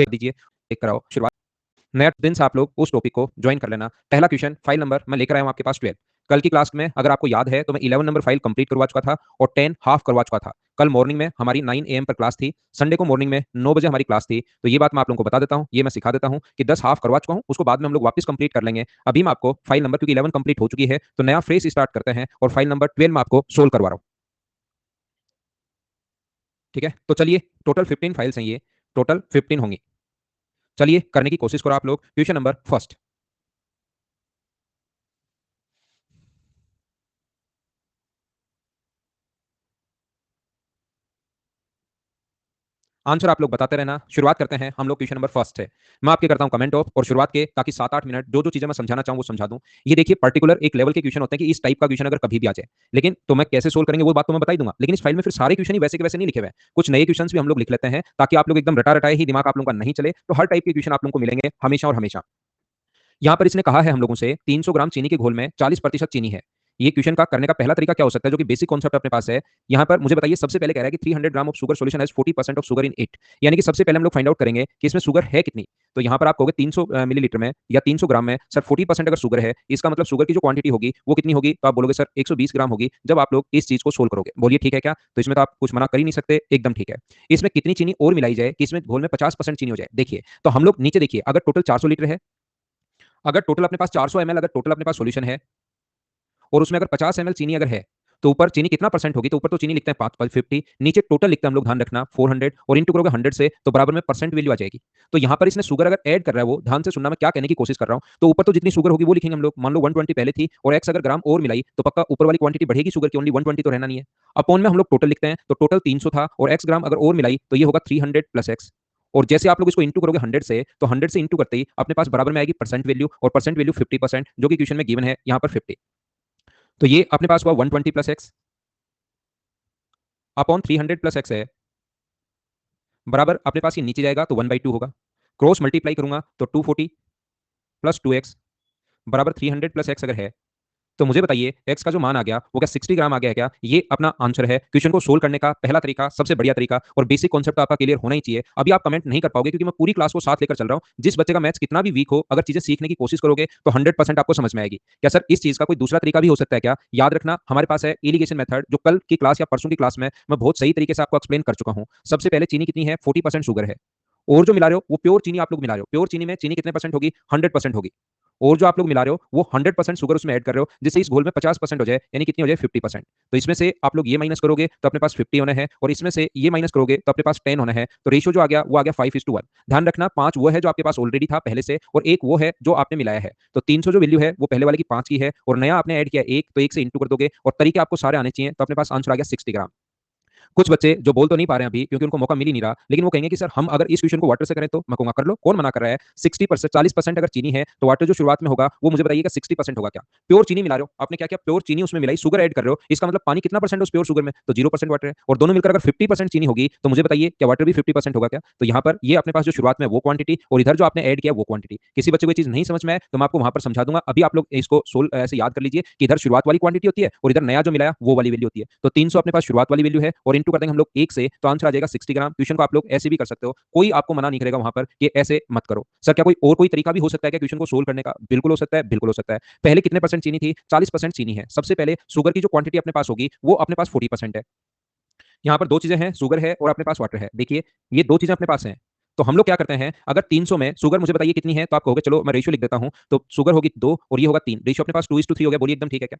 दीजिए, देख कर आओ शुरुआत। नया दिन से आप लोग उस टॉपिक को ज्वाइन कर लेना। पहला क्वेश्चन फाइल नंबर मैं लेकर आया हूं आपके पास 12। कल की क्लास में अगर आपको याद है तो मैं 11 नंबर फाइल कंप्लीट करवा चुका था और 10 हाफ करवा चुका था। कल मॉर्निंग में हमारी 9 AM पर क्लास थी। संडे को मॉर्निंग में 9 बजे हमारी क्लास थी। तो ये बात मैं आप लोगों को बता देता हूं, ये मैं सिखा देता हूं कि 10 हाफ करवा चुका हूं, उसको बाद में हम लोग वापस कंप्लीट कर लेंगे। अभी मैं आपको फाइल नंबर, क्योंकि 11 कंप्लीट हो चुकी है तो नया फ्रेश स्टार्ट करते हैं और फाइल नंबर 12 में आपको सोल्व करवा रहा हूं। ठीक है, तो चलिए, टोटल 15 फाइल्स हैं, ये टोटल 15 होंगी। चलिए करने की कोशिश करो आप लोग। क्वेश्चन नंबर फर्स्ट, आंसर आप लोग बताते रहना। शुरुआत करते हैं हम लोग क्वेश्चन नंबर फर्स्ट से। मैं आपके करता हूं कमेंट ऑफ और शुरुआत के, ताकि 7-8 मिनट जो जो चीजें मैं समझाना चाहूं वो समझा दूं। ये देखिए, पर्टिकुलर एक लेवल के क्वेश्चन होते हैं कि इस टाइप का क्वेश्चन अगर कभी भी आ जाए, लेकिन तो मैं कैसे सोल्व करेंगे वो बात तो मैं बता ही दूंगा, लेकिन इस फाइल में फिर सारे क्वेश्चन ही वैसे के वैसे नहीं लिखे हुए हैं। कुछ नए क्वेश्चन भी हम लोग लिख लेते हैं ताकि आप लोग एकदम रटा रटाए ही दिमाग आप लोगों का नहीं चले। तो हर टाइप के क्वेश्चन आप लोगों को मिलेंगे हमेशा और हमेशा। यहाँ पर इसने कहा है हम लोगों से 300 ग्राम चीनी के घोल में 40% चीनी है। ये क्वेश्चन का करने का पहला तरीका क्या हो सकता है, जो कि बेसिक कॉन्सेप्ट अपने पास है। यहाँ पर मुझे बताइए, सबसे पहले कह रहा है कि 300 gram of sugar solution has 40% of sugar in it. यानी कि सबसे पहले हम लोग फाइंड आउट करेंगे कि इसमें शुगर है कितनी। तो यहाँ पर आप कहोगे 300 मिलीलीटर में या 300 ग्राम में सर 40% अगर शुगर है, इसका मतलब शुगर की जो क्वांटिटी होगी वो कितनी होगी, तो आप बोलोगे सर 120 ग्राम होगी। जब आप लोग इस चीज को सोल्व करोगे, बोलिए ठीक है क्या? तो इसमें तो आप कुछ मना कर ही नहीं सकते, एकदम ठीक है। इसमें कितनी चीनी और मिलाई जाए कि इसमें घोल में 50% चीनी हो जाए? देखिए, तो हम लोग नीचे देखिए, अगर टोटल 400 लीटर है, अगर टोटल अपने पास 400 ml, अगर टोटल अपने पास सॉल्यूशन है और उसमें अगर 50 ml चीनी अगर है, तो ऊपर चीनी कितना परसेंट होगी? तो ऊपर तो चीनी लिखते हैं 50, नीचे टोटल लिखते हैं हम लोग, ध्यान रखना 400, और इंटू करोगे 100 से तो बराबर में परसेंट वैल्यू आ जाएगी। तो यहाँ पर इसने शुगर अगर ऐड कर रहा है, वो ध्यान से सुनना मैं क्या कहने की कोशिश कर रहा हूँ। तो ऊपर तो जितनी शुगर होगी वो लिखेंगे हम लोग, मान लो 120 पहले थी और एक्स अगर ग्राम और मिलाई तो पक्का ऊपर वाली क्वांटिटी बढ़ेगी शुगर की, ओनली 120 तो रहना नहीं है। अपॉन में हम लोग टोटल लिखते हैं, तो टोटल 300 था और एक्स ग्राम अगर और मिलाई तो ये होगा 300 प्लस एक्स। और जैसे आप लोग इसको इंटू करोगे 100 से, तो 100 से इंटू करते ही अपने पास बराबर में आएगी परसेंट वैल्यू, और परसेंट वैल्यू 50%, जो कि क्वेश्चन में गिवन है यहाँ पर 50। तो ये अपने पास हुआ 120 plus x upon 300 plus x है, बराबर अपने पास ये नीचे जाएगा तो 1/2 होगा। क्रॉस मल्टीप्लाई करूंगा तो 240 प्लस 2x बराबर 300 प्लस एक्स अगर है, तो मुझे बताइए एक्स का जो मान आ गया वो क्या 60 ग्राम आ गया है क्या? ये अपना आंसर है। क्वेश्चन को सोल्व करने का पहला तरीका, सबसे बढ़िया तरीका, और बेसिक कॉन्सेप्ट आपका क्लियर होना ही चाहिए। अभी आप कमेंट नहीं कर पाओगे क्योंकि मैं पूरी क्लास को साथ लेकर चल रहा हूं। जिस बच्चे का मैथ्स कितना भी वीक हो, अगर चीजें सीखने की कोशिश करोगे तो 100% आपको समझ में आएगी। क्या सर इस चीज का कोई दूसरा तरीका भी हो सकता है क्या? याद रखना, हमारे पास है एलिगेशन मेथड, जो कल की क्लास या परसों की क्लास में मैं बहुत सही तरीके से आपको एक्सप्लेन कर चुका हूं। सबसे पहले चीनी कितनी है? 40% शुगर है, और जो मिला रहे हो वो प्योर चीनी आप लोग मिला रहे हो। प्योर चीनी में चीनी कितने परसेंट होगी? 100% होगी। और जो आप लोग मिला रहे हो वो 100% शुगर उसमें ऐड कर रहे हो, जिससे इस घोल में 50% हो जाए, यानी कितनी हो जाए? 50%। तो इसमें से आप लोग ये माइनस करोगे तो अपने पास 50 होना है, और इसमें से ये माइनस करोगे तो अपने पास 10 होना है। तो रेशियो जो आ गया वो आ गया 5:1। ध्यान रखना, 5 वो है जो आपके पास ऑलरेडी था पहले से, और 1 वो है जो आपने मिलाया है। तो 300 जो वैल्यू है वो पहले वाले की 5 की है, और नया आपने ऐड किया 1, तो 1 से इंटू कर दोगे, और तरीके आपको सारे आने चाहिए। तो अपने पास आंसर आ गया 60 ग्राम। कुछ बच्चे जो बोल तो नहीं पा रहे हैं अभी, क्योंकि उनको मौका मिल ही नहीं रहा, लेकिन वो कहेंगे कि सर हम अगर इस क्वेश्चन को वाटर से करें, तो मैं कहूंगा कर लो, कौन मना कर रहा है? 60%, 40% अगर चीनी है तो वाटर जो शुरुआत में होगा वो मुझे बताइएगा 60% होगा क्या? प्योर चीनी मिला रहे हो आपने, क्या क्या प्योर चीनी उसमें मिलाई, शुगर ऐड कर रहे हो, इसका मतलब पानी कितना परसेंट उस प्योर शुगर में? तो 0% वाटर है। और दोनों मिलकर अगर 50% चीनी होगी तो मुझे बताइए क्या वाटर भी 50% होगा क्या? तो यहाँ पर ये अपने पास जो शुरुआत में वो क्वांटिटी, और इधर जो आपने ऐड किया वो क्वांटिटी। किसी बच्चे को चीज नहीं समझ में आए तो मैं आपको वहां पर समझा दूंगा। अभी आप लोग इसको सोल्व ऐसे याद कर लीजिए कि इधर शुरुआत वाली क्वांटिटी होती है और इधर नया जो मिलाया वो वाली वैल्यू होती है। तो 300 अपने पास शुरुआत वाली वैल्यू है, और इंटू कर देंगे हम लोग 1 से, तो आंसर आ जाएगा 60 ग्राम। क्वेश्चन को आप लोग ऐसे भी कर सकते हो, कोई आपको मना नहीं करेगा वहां पर कि ऐसे मत करो। सर क्या कोई और कोई तरीका भी हो सकता है क्या क्वेश्चन को सोल्व करने का? बिल्कुल हो सकता है, बिल्कुल हो सकता है। पहले कितने परसेंट चीनी थी? 40% चीनी है। सबसे पहले शुगर की जो क्वांटिटी अपने पास होगी वो अपने पास 40% है। यहाँ पर दो चीजें हैं, शुगर है और अपने पास वाटर है। देखिए, ये दो चीजें अपने पास हैं। तो हम लोग क्या करते हैं, अगर 300 में शुगर मुझे बताइए कितनी है, तो आप कहोगे चलो मैं रेशियो लिख देता हूं। तो शुगर होगी 2 और ये होगा 3, रेशियो अपने पास 2:3 हो गया। बोलिए एकदम ठीक है क्या?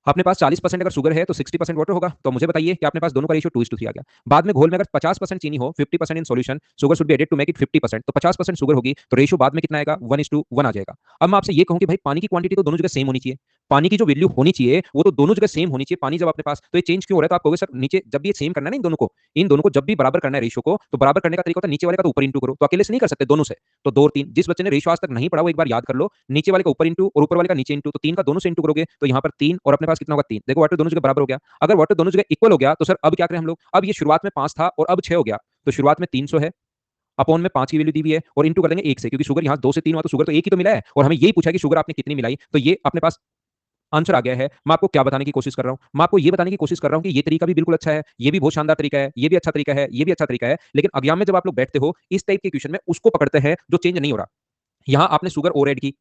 अपने पास 40% अगर शुगर है तो 60% वाटर होगा। तो मुझे बताइए कि अपने पास दोनों का रेशियो 2:3 आ गया। बाद में घोल में अगर 50% चीनी हो, 50% in solution, sugar should be added to make it 50%, तो 50% शुगर होगी तो रेशियो बाद में कितना आएगा? 1:1 आ जाएगा। अब मैं आपसे ये कहूं कि भाई पानी की क्वांटिटी तो दोनों जगह सेम होनी चाहिए, पानी की जो वैल्यू होनी चाहिए वो तो दोनों जगह सेम होनी चाहिए। पानी जब अपने पास, तो ये चेंज क्यों हो रहा है? तो आप कहोगे सर नीचे जब भी ये सेम करना है ना, इन दोनों को जब भी बराबर करना है रेशियो को, तो बराबर करने का तरीका होता है नीचे वाले का तो ऊपर इंटू करो। तो अकेले से नहीं कर सकते, दोनों से। तो 2 और 3, जिस बच्चे ने रेशियो आज तक नहीं पढ़ा वो एक बार याद कर लो, नीचे वाले का ऊपर इंटू और ऊपर वाले का नीचे इंटू, तो 3 का दोनों से इंटू करोगे तो यहाँ पर 3 और अपने पास कितना होगा? 3। देखो वाटर दोनों जगह बराबर हो गया। अगर वाटर दोनों जगह इक्वल हो गया तो सर अब क्या करें हम लोग? अब ये शुरुआत में 5 था और अब 6 हो गया, तो शुरुआत में 300 है, अपॉन में 5 की वैल्यू दी हुई है, और इंटू कर देंगे 1 से, क्योंकि शुगर यहाँ 2 से 3 हुआ तो शुगर तो 1 ही तो मिला है, और हमें यही पूछा कि शुगर आपने कितनी मिलाई। तो ये अपने पास आंसर आ गया है। मैं आपको क्या बताने की कोशिश कर रहा हूं? मैं आपको ये बताने की कोशिश कर रहा हूं कि ये तरीका भी बिल्कुल अच्छा है, ये भी बहुत शानदार तरीका है, ये भी अच्छा तरीका है, ये भी अच्छा तरीका है, लेकिन एग्जाम में जब आप लोग बैठते हो इस टाइप के क्वेश्चन में उसको पकड़ते हैं जो चेंज नहीं हो रहा। यहां आपने शुगर और ऐड की,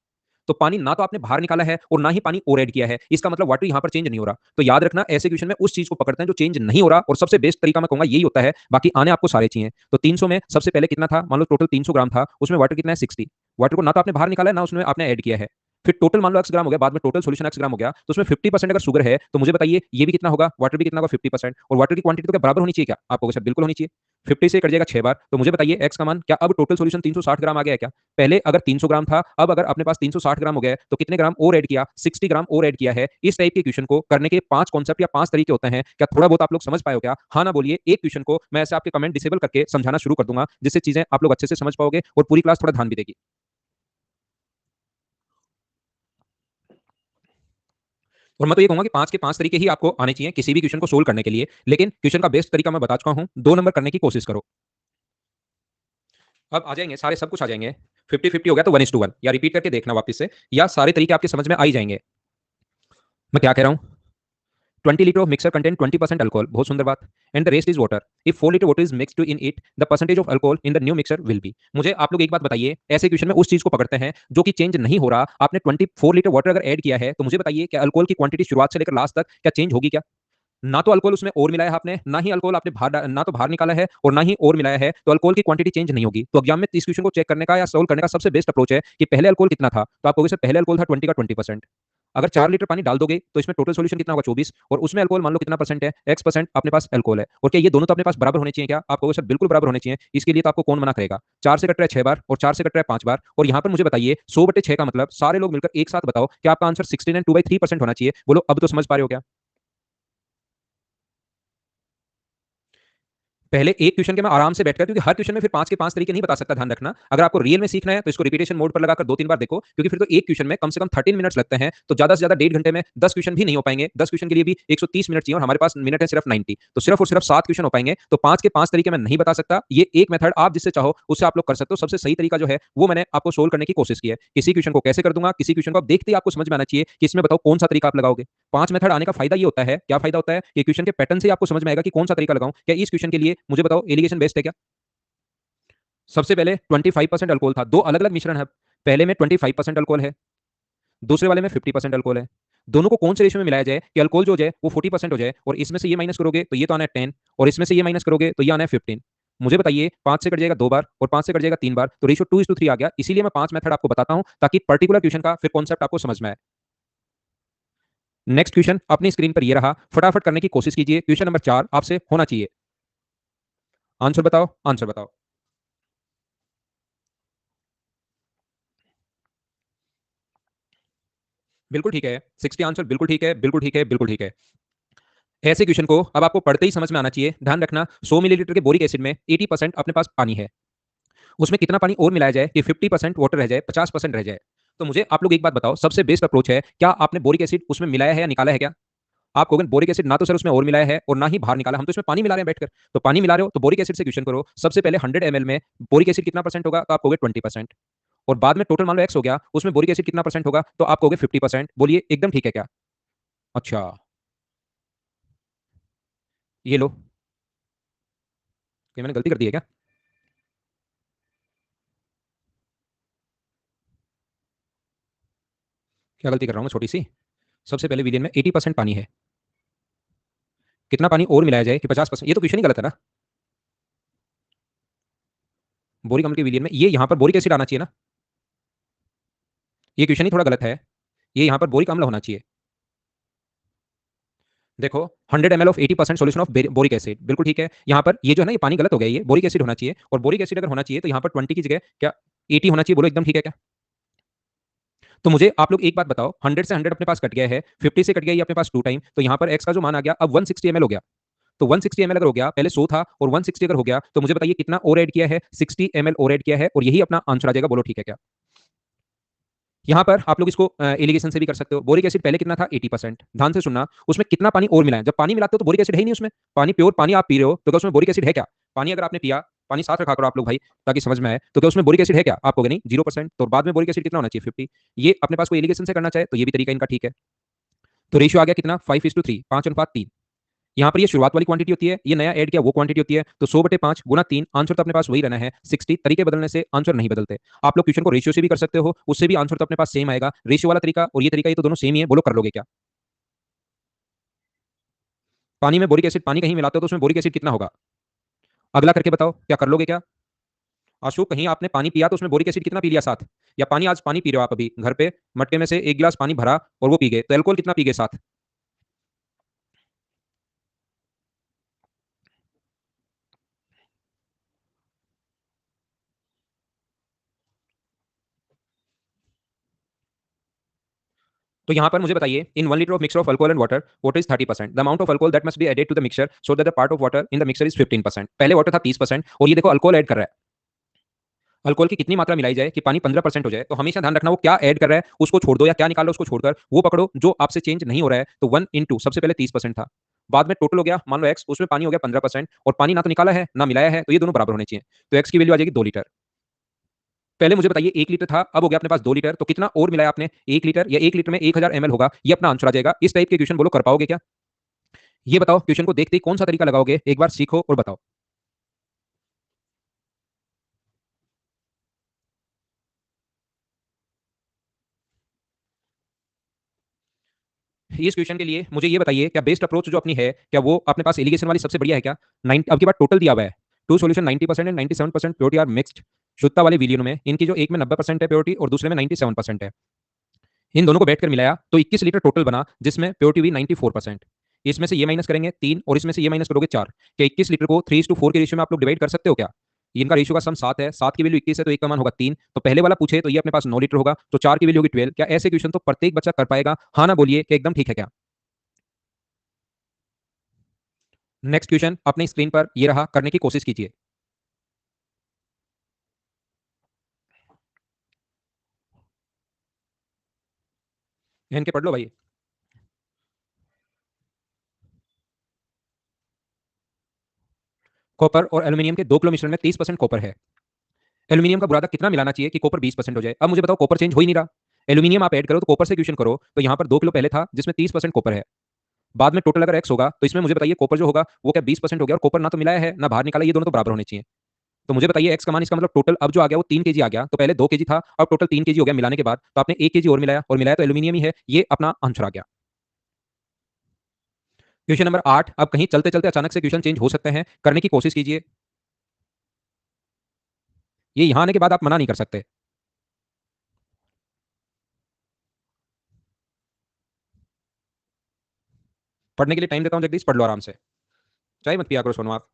तो पानी ना तो आपने बाहर निकाला है और ना ही पानी और ऐड किया है, इसका मतलब वाटर यहां पर चेंज नहीं हो रहा। तो याद रखना ऐसे क्वेश्चन में उस चीज को पकड़ते हैं जो चेंज नहीं हो रहा, और सबसे बेस्ट तरीका मैं कहूंगा यही होता है। बाकी आने आपको सारे चाहिए। तो 300 में सबसे पहले कितना था? मान लो टोटल 300 ग्राम था, उसमें वाटर कितना है? 60। वाटर को ना तो आपने बाहर निकाला है ना उसमें आपने ऐड किया है। फिर टोटल मान लो एक्स ग्राम हो गया, बाद में टोटल सोल्यूशन एक्स ग्राम हो गया, तो उसमें 50% अगर शुगर है तो मुझे बताइए ये भी कितना होगा? वाटर भी कितना होगा? 50%। और वाटर की क्वांटिटी तो क्या बराबर होनी चाहिए क्या? आपको सर बिल्कुल होनी चाहिए। 50 से कट जाएगा 6 बार, तो मुझे बताइए एक्स का मान क्या अब टोटल सोल्यूशन 360 ग्राम आ गया है क्या? पहले अगर 300 ग्राम था, अब अगर अपने पास 360 ग्राम हो गया है, तो कितने ग्राम और ऐड किया? 60 ग्राम और ऐड किया है। इस टाइप के क्वेश्चन को करने के 5 कॉन्सेप्ट या 5 तरीके होते हैं। क्या थोड़ा बहुत आप लोग समझ पाए हो क्या? हाँ ना बोलिए। एक क्वेश्चन को मैं ऐसे आपके कमेंट डिसेबल करके समझाना शुरू कर दूंगा, जिससे चीजें आप लोग अच्छे से समझ पाओगे और पूरी क्लास थोड़ा ध्यान भी देगी। और मैं तो ये कहूंगा कि 5 के 5 तरीके ही आपको आने चाहिए किसी भी क्वेश्चन को सोल्व करने के लिए, लेकिन क्वेश्चन का बेस्ट तरीका मैं बता चुका हूं, 2 नंबर करने की कोशिश करो। अब आ जाएंगे सारे, सब कुछ आ जाएंगे। 50-50 हो गया तो 1:1, या रिपीट करके देखना वापस से, या सारे तरीके आपके समझ में आ ही जाएंगे। मैं क्या कह रहा हूं? 20 litre of mixer contain 20% alcohol, बहुत सुंदर बात। And the rest is water. If 4 litre water is mixed in it, the percentage of alcohol in the new mixer will be. मुझे आप लोग एक बात बताइए, ऐसे क्वेश्चन में उस चीज को पकड़ते हैं जो कि चेंज नहीं हो रहा। आपने 24 लीटर वाटर अगर ऐड किया है, तो मुझे बताइए क्या अल्कोहल की क्वांटिटी शुरुआत से लेकर लास्ट तक क्या चेंज होगी क्या? ना तो अल्कोहल उसमें और मिलाया है आपने, ना ही अल्कोहल आपने ना तो बाहर निकाला है और ना ही और मिलाया है, तो अल्कोहल की क्वांटिटी चेंज नहीं होगी। तो एग्जाम में इस क्वेश्चन को चेक करने का या सोल्व करने का सबसे बेस्ट अप्रोच है कि पहले अल्कोहल कितना था, तो आप कहोगे सर पहले अल्कोहल था 20 का 20%। अगर 4 लीटर पानी डाल दोगे तो इसमें टोटल सॉल्यूशन कितना होगा? 24। और उसमें अल्कोहल मान लो कितना परसेंट है? x% अपने पास अल्कोहल है। और क्या ये दोनों तो अपने पास बराबर होने चाहिए क्या? आप कहोगे सर बिल्कुल बराबर होने चाहिए। इसके लिए तो आपको कौन मना करेगा? 4 से कट रहा है 6 बार और 4 से कट रहा है 5 बार। और यहां पर मुझे बताइए 100/6 का मतलब सारे लोग मिलकर एक साथ बताओ कि आपका आंसर 16 एंड 2/3% होना चाहिए। बोलो अब तो समझ पा रहे हो क्या? पहले एक क्वेश्चन के मैं आराम से बैठकर, क्योंकि हर क्वेश्चन में फिर 5 के 5 तरीके नहीं बता सकता, ध्यान रखना। अगर आपको रियल में सीखना है तो इसको रिपीटेशन मोड पर लगाकर 2-3 बार देखो, क्योंकि फिर तो एक क्वेश्चन में कम से कम 13 मिनट्स लगते हैं, तो ज्यादा से ज्यादा 1.5 घंटे में 10 क्वेश्चन भी नहीं हो पाएंगे। 10 क्वेश्चन के लिए भी 130 मिनट चाहिए और हमारे पास मिनट है सिर्फ 90, तो सिर्फ और सिर्फ 7 क्वेश्चन हो पाएंगे। तो 5 के 5 तरीके मैं नहीं बता सकता। ये एक मेथड आप जिससे चाहो उससे आप लोग कर सकते हो। सबसे सही तरीका जो है वो मैंने आपको सोल्व करने की कोशिश की है। किसी क्वेश्चन को कैसे कर दूंगा, किसी क्वेश्चन को आप देखते ही आपको समझ में आना चाहिए कि इसमें बताओ कौन सा तरीका आप लगाओगे। 5 मेथड आने का फायदा ये होता है, क्या फायदा होता है कि क्वेश्चन के पैटर्न से आपको समझ में आएगा कि कौन सा तरीका लगाऊं। क्या इस क्वेश्चन के लिए मुझे बताओ एलिगेशन बेस्ट है क्या? सबसे पहले 25% अल्कोहल था, दो अलग अलग मिश्रण है। पहले में 25% अल्कोहल है, दूसरे वाले में 50% अल्कोहल है। दोनों को कौन से रेशियो में मिलाया जाए कि अल्कोहल जो हो जाए वो 40% हो जाए, और इसमें से ये माइनस करोगे तो ये तो आना है 10, और इसमें से ये माइनस करोगे तो ये आना है 15। मुझे बताइए 5 से कट जाएगा 2 बार और 5 से कट जाएगा 3 बार, तो रेशियो 2:3 आ गया। इसीलिए मैं 5 मेथड आपको बताता हूं ताकि पर्टिकुलर क्वेश्चन का फिर कॉन्सेप्ट आपको समझ में आए। नेक्स्ट क्वेश्चन अपनी स्क्रीन पर ये रहा, फटाफट करने की कोशिश कीजिए। क्वेश्चन नंबर 4 आपसे होना चाहिए। आंसर बताओ, आंसर बताओ। बिल्कुल ठीक है, 60 आंसर बिल्कुल ठीक है, बिल्कुल ठीक है, बिल्कुल ठीक है। ऐसे क्वेश्चन को अब आपको पढ़ते ही समझ में आना चाहिए। ध्यान रखना 100 मिलीलीटर के बोरिक एसिड में 80% अपने पास पानी है, उसमें कितना पानी और मिलाया जाए कि 50% वाटर रह जाए, 50% रह जाए। तो मुझे आप लोग एक बात बताओ, सबसे बेस्ट अप्रोच है, क्या आपने बोरिक एसिड उसमें मिलाया है या निकाला है क्या? आप कहोगे बोरिक एसिड ना तो सर उसमें और मिलाया है और ना ही बाहर निकाला, हम तो इसमें पानी मिला रहे हैं बैठकर। तो पानी मिला रहे हो तो बोरिक एसिड से क्वेश्चन करो। सबसे पहले 100 ml में बोरिक एसिड कितना परसेंट होगा? तो आप कहोगे 20%। और बाद में टोटल मान लो एक्स हो गया, उसमें बोरिक एसिड कितना परसेंट होगा? तो आप कहोगे 50%। बोलिए एकदम ठीक है क्या? अच्छा, ये लो, ये मैंने गलती कर दी है क्या? क्या गलती कर रहा हूँ मैं छोटी सी? सबसे पहले विलियन में 80% पानी है, कितना पानी और मिलाया जाए कि 50%? ये तो क्वेश्चन ही गलत है ना। बोरिक अम्ल के विलियन में ये यहाँ पर बोरिक एसिड आना चाहिए ना। ये क्वेश्चन ही थोड़ा गलत है, ये यहाँ पर बोरिक अम्ल होना चाहिए। देखो 100 ml of 80% solution of boric acid, बिल्कुल ठीक है। यहाँ पर ये जो है ना, ये पानी गलत हो गया, ये बोरिक एसिड होना चाहिए। और बोरिक एसिड अगर होना चाहिए तो यहाँ पर 20 की जगह क्या 80 होना चाहिए? बोलो एकदम ठीक है क्या? तो मुझे आप लोग एक बात बताओ, 100 से 100 अपने पास कट गया है, 50 से कट गया ये अपने पास 2 टाइम, तो यहाँ पर एक्स का जो मान आ गया अब 160 ml हो गया। तो 160 ml अगर हो गया, पहले 100 था और 160 अगर हो गया, तो मुझे बताइए कितना और ऐड किया है? 60 ml और ऐड किया है, और यही अपना आंसर आ जाएगा। बोलो ठीक है क्या? यहाँ पर आप लोग इसको एलिगेशन से भी कर सकते हो। बोरिक एसिड पहले कितना था? 80%। ध्यान से सुनना, उसमें कितना पानी और मिला है? जब पानी मिलाते हो तो बोरिक एसिड है ही नहीं उसमें। पानी प्योर पानी आप पी रहे हो, तो क्या उसमें बोरिक एसिड है क्या? पानी अगर आपने पिया, पानी साथ रखा करो आप लोग भाई ताकि समझ में आए, तो क्या उसमें बोरिक एसिड है क्या? आप कहोगे नहीं, 0%। तो बाद में बोरिक एसिड कितना होना चाहिए? 50। ये अपने पास कोई एलिगेशन से करना चाहे तो ये भी तरीका इनका ठीक है। तो रेशियो आ गया कितना 5:3, 5:3। यहाँ पर ये शुरुआत वाली क्वांटिटी होती है, ये नया ऐड किया वो क्वांटिटी होती है, तो 100/5 गुना 3, आंसर तो अपने पास वही रहना है 60। तरीके बदलने से आंसर नहीं बदलते। आप लोग क्वेश्चन को रेशियो से भी कर सकते हो, उससे भी आंसर तो अपने पास सेम आएगा। रेशियो वाला तरीका और ये तरीका ये तो दोनों सेम ही है, बोलो कर लोगे क्या? पानी में बोरिक एसिड, पानी कहीं मिलाते हो तो उसमें बोरिक एसिड कितना होगा? अगला करके बताओ, क्या कर लोगे क्या? अशोक, कहीं आपने पानी पिया तो उसमें बोरिक एसिड कितना पी लिया साथ? या पानी, आज पानी पी रहे हो आप अभी घर पे, मटके में से एक गिलास पानी भरा और वो पी गए, तो एल्कोहल कितना पी गए साथ? तो यहाँ पर मुझे बताइए, in 1 litre of mixer of alcohol and water, water is 30%, the amount of alcohol that must be added to the mixer so that the part of water in the mixer is 15%। पहले water था 30% और ये देखो alcohol add कर रहा है। Alcohol की कितनी मात्रा मिलाई जाए कि पानी 15% हो जाए? तो हमेशा ध्यान रखना वो क्या ऐड कर रहा है उसको छोड़ दो, या क्या निकाल लो उसको छोड़कर वो पकड़ो जो आपसे चेंज नहीं हो रहा है। तो 1 into सबसे पहले 30% था, बाद में टोटल हो गया मान लो एक्स, उसमें पानी हो गया 15% और पानी ना तो निकाला है ना मिलाया है, तो ये दोनों बराबर होने चाहिए। तो एक्स की वैल्यू आ जाएगी 2 लीटर। पहले मुझे बताइए 1 लीटर था, अब हो गया अपने पास 2 लीटर, तो कितना और मिलाया आपने? 1 लीटर, या 1 लीटर में 1000 ml होगा, ये अपना आंसर आ जाएगा। इस टाइप के क्वेश्चन बोलो कर पाओगे क्या? ये बताओ, क्वेश्चन को देखते ही कौन सा तरीका लगाओगे, एक बार सीखो और बताओ। इस क्वेश्चन के लिए मुझे ये बताइए, क्या बेस्ट अप्रोच जो अपनी है, क्या वो अपने पास एलिगेशन वाली सबसे बढ़िया है क्या? 90, अब की बार टोटल दिया हुआ है, two solution 90% and 97% purity are mixed. शुद्धता वाले विलियन में इनकी जो एक में 90% है प्योरिटी और दूसरे में 97% है, इन दोनों को बैठकर मिलाया तो 21 लीटर टोटल बना, जिसमें प्योरिटी हुई 94%। इसमें से ये माइनस करेंगे 3 और इसमें से ये माइनस करोगे 4। क्या 21 लीटर को 3:4 के रेशियो में आप लोग डिवाइड कर सकते हो क्या? इनका रेशियो का सम 7 है, 7 की वैल्यू 21 है तो एक का मान होगा 3। तो पहले वाला पूछे तो ये अपने पास 9 लीटर होगा, तो 4 की वैल्यू होगी 12। क्या ऐसे क्वेश्चन तो प्रत्येक बच्चा कर पाएगा? हाँ ना बोलिए कि एकदम ठीक है क्या? नेक्स्ट क्वेश्चन अपनी स्क्रीन पर ये रहा, करने की कोशिश कीजिए। इनके पढ़ लो भाई। कॉपर और एल्यूमिनियम के 2 किलो मिश्रण में 30% कॉपर है। एल्यूमिनियम का बुरादा कितना मिलाना चाहिए कि कॉपर 20% हो जाए? अब मुझे बताओ, कॉपर चेंज हो ही नहीं रहा, एल्यूमिनियम आप ऐड करो तो कॉपर से क्वेश्चन करो, तो यहाँ पर 2 किलो पहले था जिसमें 30% कॉपर है, बाद में टोटल अगर एक्स होगा तो इसमें मुझे बताइए कॉपर जो होगा वो क्या 20% हो गया, और कॉपर ना तो मिलाया है ना बाहर निकाला, ये दोनों तो बराबर होने चाहिए। तो मुझे बताइए एक्स का मान, इसका मतलब टोटल अब जो आ गया वो 3 kg आ गया, तो पहले 2 kg था अब टोटल 3 kg हो गया मिलाने के बाद, तो आपने 1 kg और मिलाया, और मिलाया तो एल्यूमिनियम ही है, ये अपना आंसर आ गया। क्वेश्चन नंबर 8, अब कहीं चलते चलते अचानक से क्वेश्चन चेंज हो सकते हैं, करने की कोशिश कीजिए। ये यहां आने के बाद आप मना नहीं कर सकते। पढ़ने के लिए टाइम देता हूं जगदीश, पढ़ लो आराम से, चाहे मत पिया करो सोनू आप।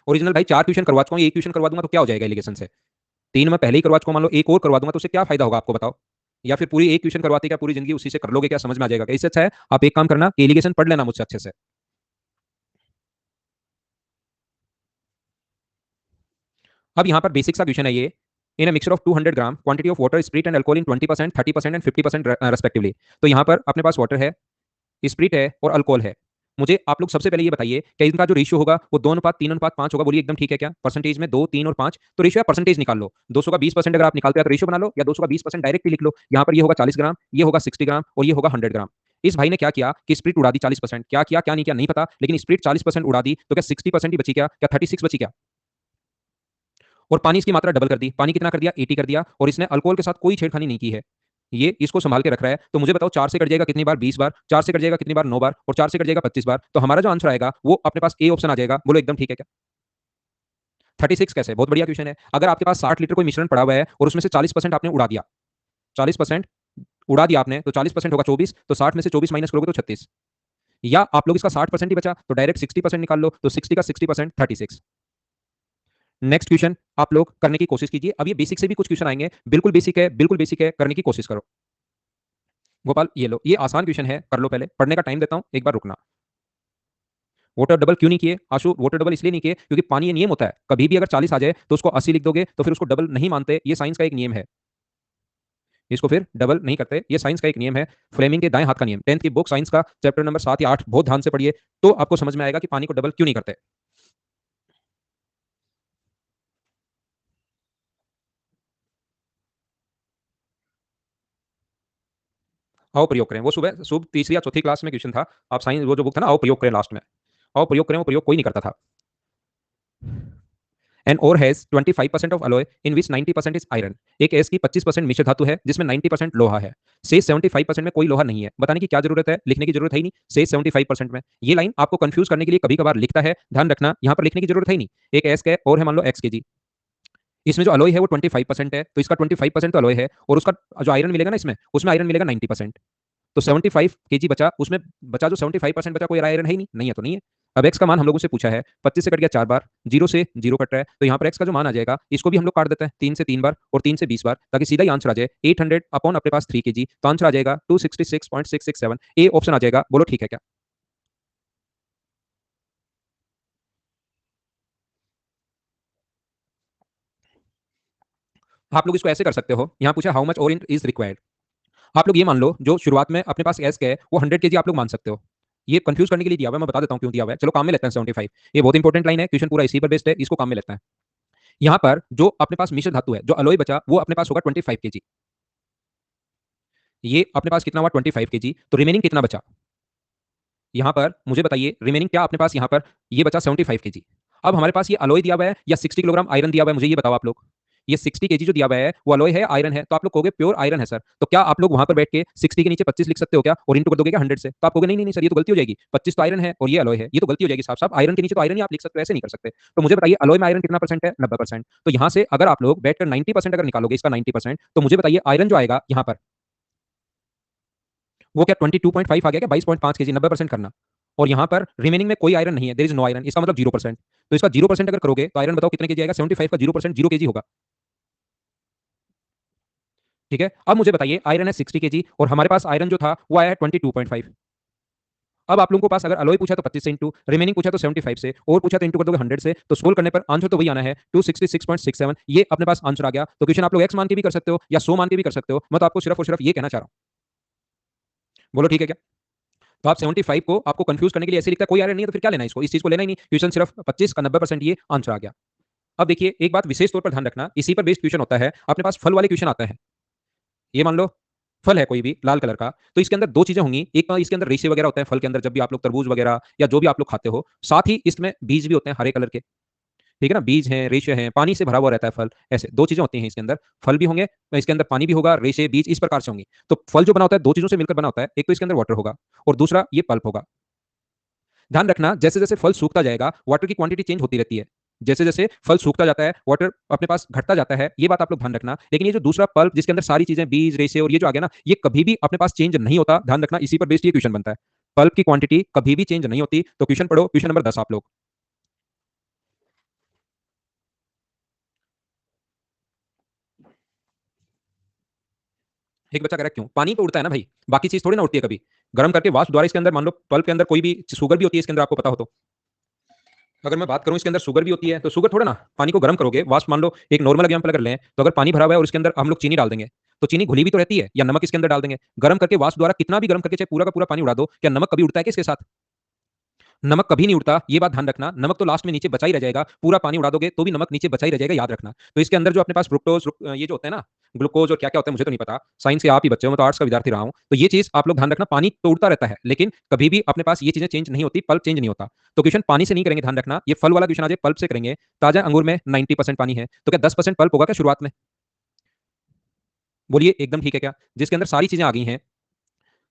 ओरिजिनल भाई 4 क्वेश्चन करवा चुका हूं, एक क्वेश्चन करवा दूंगा तो क्या हो जाएगा एलिगेशन से? 3 मैं पहले ही करवा चुका हूं, मान लो एक और करवा दूंगा तो उससे क्या फायदा होगा आपको बताओ? या फिर पूरी एक क्वेश्चन करवाते क्या पूरी जिंदगी उसी से कर लोगे क्या? समझ में आ जाएगा क्या? इससे अच्छा है आप एक काम करना, एलिगेशन पढ़ लेना मुझसे अच्छे से। अब यहाँ पर बेसिक सा क्वेश्चन है ये, in a mixture of 200 gram quantity of water spirit and alcohol in 20%, 30% and 50% respectively. तो यहाँ पर अपने पास वाटर है, स्प्रिट है और अल्कोहल है। मुझे आप लोग सबसे पहले ये बताइए कि इनका जो रेशियो होगा वो 2:3:5 होगा, बोलिए एकदम ठीक है क्या? परसेंटेज में 2, 3 और 5, तो रेशियो है परसेंटेज निकाल लो। 200 का 20% अगर आप निकालते हैं तो रेशियो बना लो, या 200 का 20% डायरेक्ट ही लिख लो। यहाँ पर ये होगा 40 ग्राम, ये होगा 60 ग्राम और ये होगा 100 ग्राम। इस भाई ने क्या किया कि स्प्रिट उड़ा दी 40%, क्या किया क्या नहीं किया नहीं पता, लेकिन स्प्रिट 40% उड़ा दी, तो क्या 60% ही बची क्या 36 बची क्या? और पानी इसकी मात्रा डबल कर दी, पानी कितना कर दिया 80 कर दिया, और इसने अल्कोहल के साथ कोई छेड़खानी नहीं की है, ये इसको संभाल के रख रहा है। तो मुझे बताओ 4 से कट जाएगा कितनी बार? 20 बार, 4 से कट जाएगा कितनी बार? 9 बार, और 4 से कट जाएगा 25 बार, तो हमारा जो आंसर आएगा वो अपने पास ए ऑप्शन आ जाएगा। बोलो एकदम ठीक है क्या? 36 कैसे? बहुत बढ़िया क्वेश्चन है। अगर आपके पास 60 लीटर कोई मिश्रण पड़ा हुआ है और उसमें से 40% आपने उड़ा दिया, 40% उड़ा दिया आपने, तो 40% होगा 24, तो 60 में से 24 माइनस करोगे तो 36। या आप लोग इसका 60% ही बचा तो डायरेक्ट 60% निकाल लो, तो 60 का 60% 36। नेक्स्ट क्वेश्चन आप लोग करने की कोशिश कीजिए। अब ये बेसिक से भी कुछ क्वेश्चन आएंगे, बिल्कुल बेसिक है, बिल्कुल बेसिक है, करने की कोशिश करो। गोपाल ये लो, ये आसान क्वेश्चन है, कर लो, पहले पढ़ने का टाइम देता हूं, एक बार रुकना। वाटर डबल क्यों नहीं किए आशु? वाटर डबल इसलिए नहीं किए क्योंकि पानी ये नियम होता है, कभी भी अगर 40 आ जाए तो उसको 80 लिख दोगे तो फिर उसको डबल नहीं मानते, ये साइंस का एक नियम है, इसको फिर डबल नहीं करते, ये साइंस का एक नियम है, फ्लेमिंग के दाएं हाथ का नियम। 10th की बुक साइंस का चैप्टर नंबर 7 या 8 बहुत ध्यान से पढ़िए, तो आपको समझ में आएगा कि पानी को डबल क्यों नहीं करते। आओ प्रयोग करें, वो सुबह शुभ तीसरी या चौथी क्लास में क्वेश्चन था। आप साइंस वो जो बुक था ना, आओ प्रयोग करें, लास्ट में आओ प्रयोग करें, वो प्रयोग कोई नहीं करता था। An ore has 25% of alloy in which 90% is iron. एक एस की 25% मिश्र धातु है जिसमें 90% लोहा है। से 75% में कोई लोहा नहीं है। बताने की क्या जरूरत है, लिखने की जरूरत है ही नहीं। से 75% में, ये लाइन आपको कंफ्यूज करने के लिए कभी कभार लिखता है, ध्यान रखना, यहां पर लिखने की जरूरत है ही नहीं। एक एस का और है मान लो एक्स के जी, इसमें जो अलॉय है वो 25% है, तो इसका 25% तो अलॉय है, और उसका जो आयरन मिलेगा ना इसमें, उसमें आयरन मिलेगा 90%। तो 75 केजी बचा, उसमें बचा जो 75% बचा, कोई आयरन है ही नहीं, नहीं है तो नहीं है। अब एक्स का मान हम लोगों से पूछा है, 25 से कट गया 4 बार, जीरो से जीरो कट रहा है, तो यहाँ पर एक्स का जो मान आ जाएगा, इसको भी हम लोग काट देते हैं 3 से 3 बार और 3 से 20 बार, ताकि सीधा ही आंसर आ जाए 800 अपॉन अपने पास 3 केजी। तो आंसर आ जाएगा 266.667। ए ऑप्शन आ जाएगा। बोलो ठीक है क्या? आप लोग इसको ऐसे कर सकते हो, यहाँ पूछा how much Orient is required. आप लोग ये मान लो जो शुरुआत में अपने पास एस का है वो 100 केजी आप लोग मान सकते हो। ये कंफ्यूज करने के लिए दिया हुआ है, मैं बता देता हूँ क्यों दिया हुआ है। चलो काम में लेते हैं 75। ये बहुत इंपॉर्टेंट लाइन है, क्वेश्चन पूरा इसी पर बेस्ड है, इसको काम में लेते हैं। यहाँ पर जो अपने पास मिश्र धातु है, जो अलॉय बचा, वो अपने पास होगा 25 केजी। ये अपने पास कितना हुआ 25 केजी, तो रिमेनिंग कितना बचा यहाँ पर मुझे बताइए। रिमेनिंग क्या अपने पास यहाँ पर, ये बचा 75 केजी। अब हमारे पास ये अलॉय दिया हुआ है या 60 किलोग्राम आयरन दिया हुआ है, मुझे ये बताओ आप लोग। ये 60 केजी जो दिया हुआ है वो अलॉय है, आयरन है, तो आप लोग कहोगे प्योर आयरन है सर, तो क्या आप लोग वहां पर बैठ के 60 के नीचे 25 लिख सकते हो क्या, और इंटू कर दोगे क्या 100 से? तो आप कहोगे नहीं नहीं नहीं सर, ये तो गलती हो जाएगी, 25 तो आयरन है और ये अलॉय है, ये तो गलती हो जाएगी साहब। साहब आयरन के नीचे तो आयरन ही आप लिख सकते हो, ऐसे नहीं कर सकते। तो मुझे बताइए अलॉय में आयरन कितना परसेंट है, 90%। तो यहाँ से अगर आप लोग बैठकर 90% अगर निकालोगे इसका 90%, तो मुझे बताइए आयरन जो आएगा यहाँ पर वो क्या 22.5 आ गया क्या, 22.5 केजी, 90% करना। और यहाँ पर रिमेनिंग में कोई आयरन नहीं है, देयर इज नो आयरन, इसका मतलब 0%। तो इसका 0% अगर करोगे तो आयरन बताओ कितने केजी आएगा, 75 का 0% 0 केजी होगा। ठीक है, अब मुझे बताइए आयरन है 60 केजी और हमारे पास आयरन जो था वो आया है 22.5। अब आप लोगों को पास अगर अलॉय पूछा तो 25 से इंटू, रिमेनिंग पूछा तो 75 से, और पूछा तो इंटू कर दोगे 100 से, तो सोल्व करने पर आंसर तो वही आना है 266.67। ये अपने पास आंसर आ गया। तो क्वेश्चन आप लोग एक्स मान के भी कर सकते हो या 100 मान के भी कर सकते हो, मैं तो आपको सिर्फ और सिर्फ ये कहना चाह रहा हूं। बोलो ठीक है क्या? तो आप 75 को आपको कंफ्यूज करने के लिए ऐसे लिखता है, कोई आयरन नहीं है तो फिर क्या लेना है इसको, इस चीज को लेना ही नहीं। क्वेश्चन सिर्फ 25 का 90% ये आंसर आ गया। अब देखिए एक बात विशेष तौर पर ध्यान रखना, इसी पर बेस्ड क्वेश्चन होता है अपने पास, फल वाले क्वेश्चन आता है। ये मान लो फल है कोई भी लाल कलर का, तो इसके अंदर दो चीजें होंगी, एक तो इसके अंदर रेशे वगैरह होते हैं फल के अंदर, जब भी आप लोग तरबूज वगैरह या जो भी आप लोग खाते हो, साथ ही इसमें बीज भी होते हैं हरे कलर के। ठीक है ना, बीज हैं, रेशे हैं, पानी से भरा हुआ रहता है फल, ऐसे दो चीजें होती हैं इसके अंदर। फल भी होंगे, इसके अंदर पानी भी होगा, रेशे बीज इस प्रकार से होंगी। तो फल जो बना होता है दो चीजों से मिलकर बना होता है, एक तो इसके अंदर वाटर होगा और दूसरा ये पल्प होगा। ध्यान रखना जैसे जैसे फल सूखता जाएगा वाटर की क्वांटिटी चेंज होती रहती है, जैसे जैसे फल सूखता जाता है वाटर अपने पास घटता जाता है, ये बात आप लोग ध्यान रखना। लेकिन ये जो दूसरा पल्प जिसके अंदर सारी चीजें बीज रेशे और ये जो आ गया ना, ये कभी भी अपने पास चेंज नहीं होता, ध्यान रखना, इसी पर बेस्ड ये क्वेश्चन बनता है। पल्प की क्वांटिटी कभी भी चेंज नहीं होती। तो क्वेश्चन पढ़ो, क्वेश्चन नंबर 10 आप लोग। एक बच्चा कह रहा है क्यों, पानी तो उड़ता है ना भाई, बाकी चीज थोड़ी ना उड़ती है कभी। गर्म करके वाष्प द्वारा इसके अंदर मान लो पल्प के अंदर कोई भी शुगर भी होती है इसके अंदर, आपको पता हो तो। अगर मैं बात करूं इसके अंदर शुगर भी होती है, तो शुगर थोड़ा ना, पानी को गर्म करोगे, वाष्प मान लो एक नॉर्मल एग्जांपल अगर लें, तो अगर पानी भरा हुआ है और इसके अंदर हम लोग चीनी डाल देंगे, तो चीनी घुली भी तो रहती है, या नमक इसके अंदर डाल देंगे गर्म करके वाष्प द्वारा, कितना भी गर्म करके चाहे पूरा का पूरा पानी उड़ा दो, क्या नमक कभी उड़ता है कि इसके साथ? नमक कभी नहीं उड़ता, ये बात ध्यान रखना। नमक तो लास्ट में नीचे बचा ही रह जाएगा, पूरा पानी उड़ा दोगे तो भी नमक नीचे बचा ही रह जाएगा, याद रखना। तो इसके अंदर जो अपने पास फ्रुक्टोज ये जो होते हैं ना, ग्लूकोज और क्या क्या होता है मुझे तो नहीं पता, साइंस के आप ही बच्चे हो, मैं तो आर्ट्स का विद्यार्थी रहा हूं, तो ये चीज आप लोग ध्यान रखना। पानी तो उड़ता रहता है लेकिन कभी भी अपने पास ये चीजें चेंज नहीं होती, पल्प चेंज नहीं होता। तो क्वेश्चन पानी से नहीं करेंगे, ध्यान रखना, ये फल वाला क्वेश्चन आज पल्प से करेंगे। ताजा अंगूर में 90% पानी है, तो क्या 10% पल्प होगा क्या शुरुआत में? बोलिए एकदम ठीक है क्या, जिसके अंदर सारी चीजें आ गई हैं,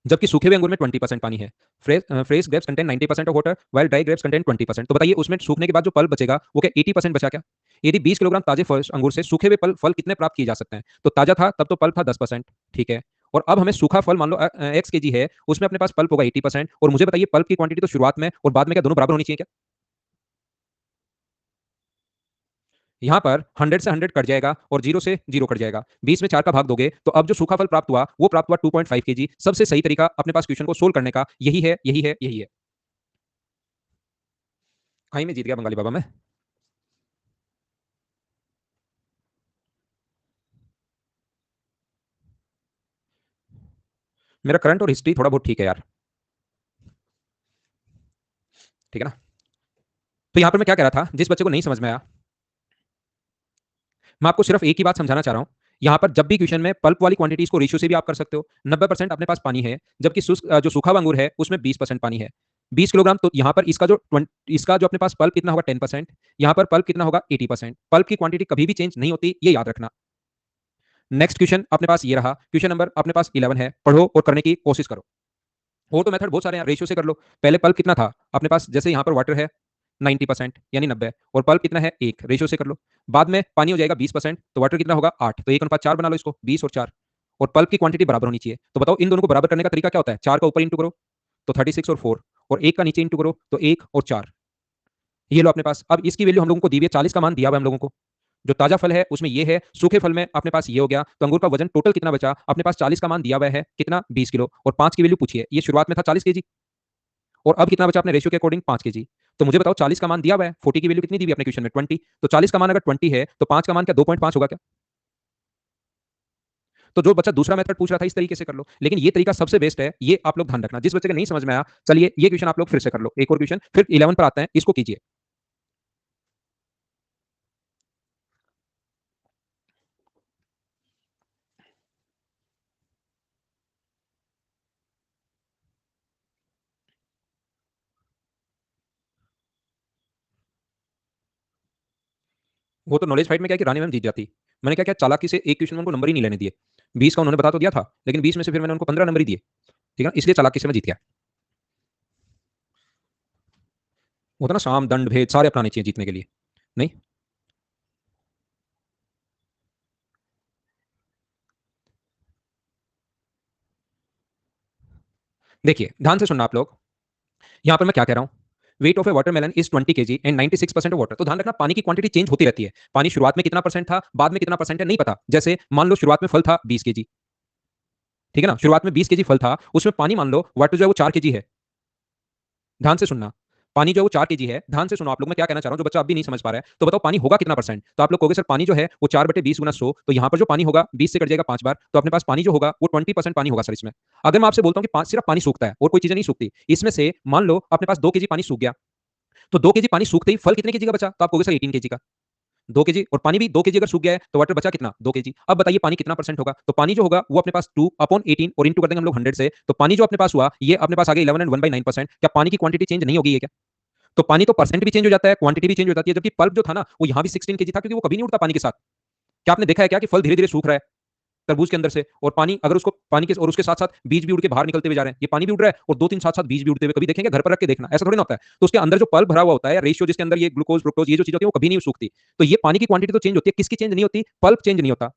जबकि सूखे हुए अंगूर में 20% पानी है। Fresh grapes contain 90% of water, while dry grapes contain 20%। तो बताइए उसमें सूखने के बाद जो पल्प बचेगा वो क्या 80% बचा क्या? यदि 20 किलोग्राम ताजे अंगूर से सूखे हुए फल कितने प्राप्त किए जा सकते हैं? तो ताजा था तब तो पल्प था 10%। ठीक है, और अब हमें सूखा फल मान लो एक्स के जी है, उसमें अपने पास पल्प होगा 80%। और मुझे बताइए पल्प की क्वांटिटी तो शुरुआत में और बाद में क्या दोनों बराबर होनी चाहिए क्या? यहाँ पर 100 से 100 कट जाएगा और 0 से 0 कट जाएगा, 20 में 4 का भाग दोगे तो अब जो सूखा फल प्राप्त हुआ वो प्राप्त हुआ 2.5 केजी। सबसे सही तरीका अपने पास क्वेश्चन को सोल्व करने का यही है, यही है, यही है। खाई में जीत गया बंगाली बाबा में। मेरा करंट और हिस्ट्री थोड़ा बहुत ठीक है यार, ठीक है ना। तो यहां पर मैं क्या कह रहा था, जिस बच्चे को नहीं समझ में आया, मैं आपको सिर्फ एक ही बात समझाना चाह रहा हूं। यहाँ पर जब भी क्वेश्चन में पल्प वाली क्वांटिटीज को रेशियो से भी आप कर सकते हो। 90% अपने पास पानी है, जबकि जो सूखा हुआ अंगूर है उसमें 20% पानी है। 20 किलोग्राम, तो यहाँ पर इसका जो अपने पास पल्प कितना होगा 10%, यहाँ पर पल्प कितना होगा 80%। पल्प की क्वांटिटी कभी भी चेंज नहीं होती, ये याद रखना। नेक्स्ट क्वेश्चन अपने पास ये रहा, क्वेश्चन नंबर अपने पास 11 है, पढ़ो और करने की कोशिश करो। और तो मेथड बहुत सारे हैं, रेशियो से कर लो। पहले पल्प कितना था अपने पास, जैसे यहाँ पर वाटर है 90% यानी 90, और पल्प कितना है 1, रेशियो से कर लो। बाद में पानी हो जाएगा 20%, तो वाटर कितना होगा 8, तो 1:4 बना लो इसको, 20 और 4। और पल्प की क्वांटिटी बराबर होनी चाहिए, तो बताओ इन दोनों को बराबर करने का तरीका क्या होता है? 4 का ऊपर इंटू करो तो 36 और 4, और 1 का नीचे इंटू करो तो 1 और 4। ये लो अपने पास। अब इसकी वैल्यू हम लोगों को दी हुई है, 40 का मान दिया हुआ है हम लोगों को। जो ताजा फल है उसमें ये है, सूखे फल में अपने पास ये हो गया, तो अंगूर का वजन टोटल कितना बचा अपने पास? 40 का मान दिया हुआ है, कितना? 20 किलो, और 5 की वैल्यू पूछिए। ये शुरुआत में था 40 केजी, और अब कितना बचा अपने रेशियो के अकॉर्डिंग? 5 केजी। तो मुझे बताओ 40 का मान दिया हुआ है, 40 की वैल्यू कितनी दी हुई है अपने क्वेश्चन में? 20। तो 40 का मान अगर 20 है तो 5 का मान क्या 2.5 होगा क्या? तो जो बच्चा दूसरा मेथड पूछ रहा था इस तरीके से कर लो, लेकिन ये तरीका सबसे बेस्ट है, ये आप लोग ध्यान रखना। जिस बच्चे के नहीं समझ में आया, चलिए ये क्वेश्चन आप लोग फिर से कर लो, एक और क्वेश्चन, फिर 11 पर आते हैं, इसको कीजिए। वो तो नॉलेज फाइट में क्या है कि रानी मैम जीत जाती। मैंने क्या क्या चालाकी से एक क्वेश्चन में उनको नंबर ही नहीं लेने दिए। 20 का उन्होंने बता तो दिया था, लेकिन 20 में से फिर मैंने उनको 15 नंबर ही दिए। ठीक है, इसलिए चालाकी से मैं जीत गया। वो था ना, साम दंड भेद सारे अपनाने चाहिए जीतने के लिए। नहीं, देखिए ध्यान से सुनना आप लोग, यहाँ पर मैं क्या कह रहा हूँ। Weight of A watermelon is 20 KG and 96% of water. तो ध्यान रखना, पानी की क्वांटिटी चेंज होती रहती है। पानी शुरुआत में कितना परसेंट था, बाद में कितना परसेंट है, नहीं पता। जैसे मान लो शुरुआत में फल था 20 केजी, ठीक है ना, शुरुआत में 20 केजी फल था, उसमें पानी मान लो वाटर जो है वो 4 केजी है। ध्यान से सुनना, पानी जो है वो 4 केजी है। ध्यान से सुनो आप लोग, मैं क्या कहना चाह रहा हूँ, जो बच्चा अभी नहीं समझ पा रहा है, तो बताओ पानी होगा कितना परसेंट? तो आप लोग कहोगे सर पानी जो है वो 4/20 गुना 100, तो यहाँ पर जो पानी होगा 20 से कट जाएगा 5 बार, तो अपने पास पानी जो होगा वो 20% पानी होगा सर इसमें। अगर मैं आपसे बोलता हूँ कि सिर्फ पानी सूखता है और कोई चीजें नहीं सूखती, इसमें से मान लो अपने पास 2 केजी पानी सूख गया, तो 2 केजी पानी सूखते ही फल कितने केजी का बचा? तो आप कहोगे सर 18 केजी का। 2 केजी, और पानी भी 2 केजी अगर सूख गया है तो वाटर बचा कितना? 2 केजी। अब बताइए पानी कितना परसेंट होगा? तो पानी जो होगा वो अपने पास 2/18, और इंटू कर देंगे हम लोग 100 से, तो पानी जो अपने पास हुआ ये अपने पास आ गया 11 एंड 1/9%। क्या पानी की क्वांटिटी चेंज नहीं होगी ये क्या? तो पानी तो परसेंट भी चेंज हो जाता है, क्वांटिटी भी चेंज हो जाती है, जबकि पल्प जो था ना वो यहाँ भी 16 केजी था, क्योंकि वो कभी नहीं उड़ता पानी के साथ। क्या आपने देखा है क्या कि फल धीरे धीरे सूख रहा है तरबूज के अंदर से, और पानी अगर उसको पानी के और उसके साथ साथ बीज भी उड़ के बाहर निकलते हुए जा रहे हैं, ये पानी भी उड़ रहा है और 2-3 साथ साथ बीज भी उड़ते हुए, कभी देखेंगे घर पर रख के देखना, ऐसा थोड़ी ना होता है। तो उसके अंदर जो पल्प भरा हुआ होता है, रेशियो जिसके अंदर ये ग्लूकोज फ्रुक्टोज ये जो चीज होती है वो कभी नहीं सूखती। तो ये पानी की क्वांटिटी तो चेंज होती है, किसकी चेंज नहीं होती? पल्प चेंज नहीं होता।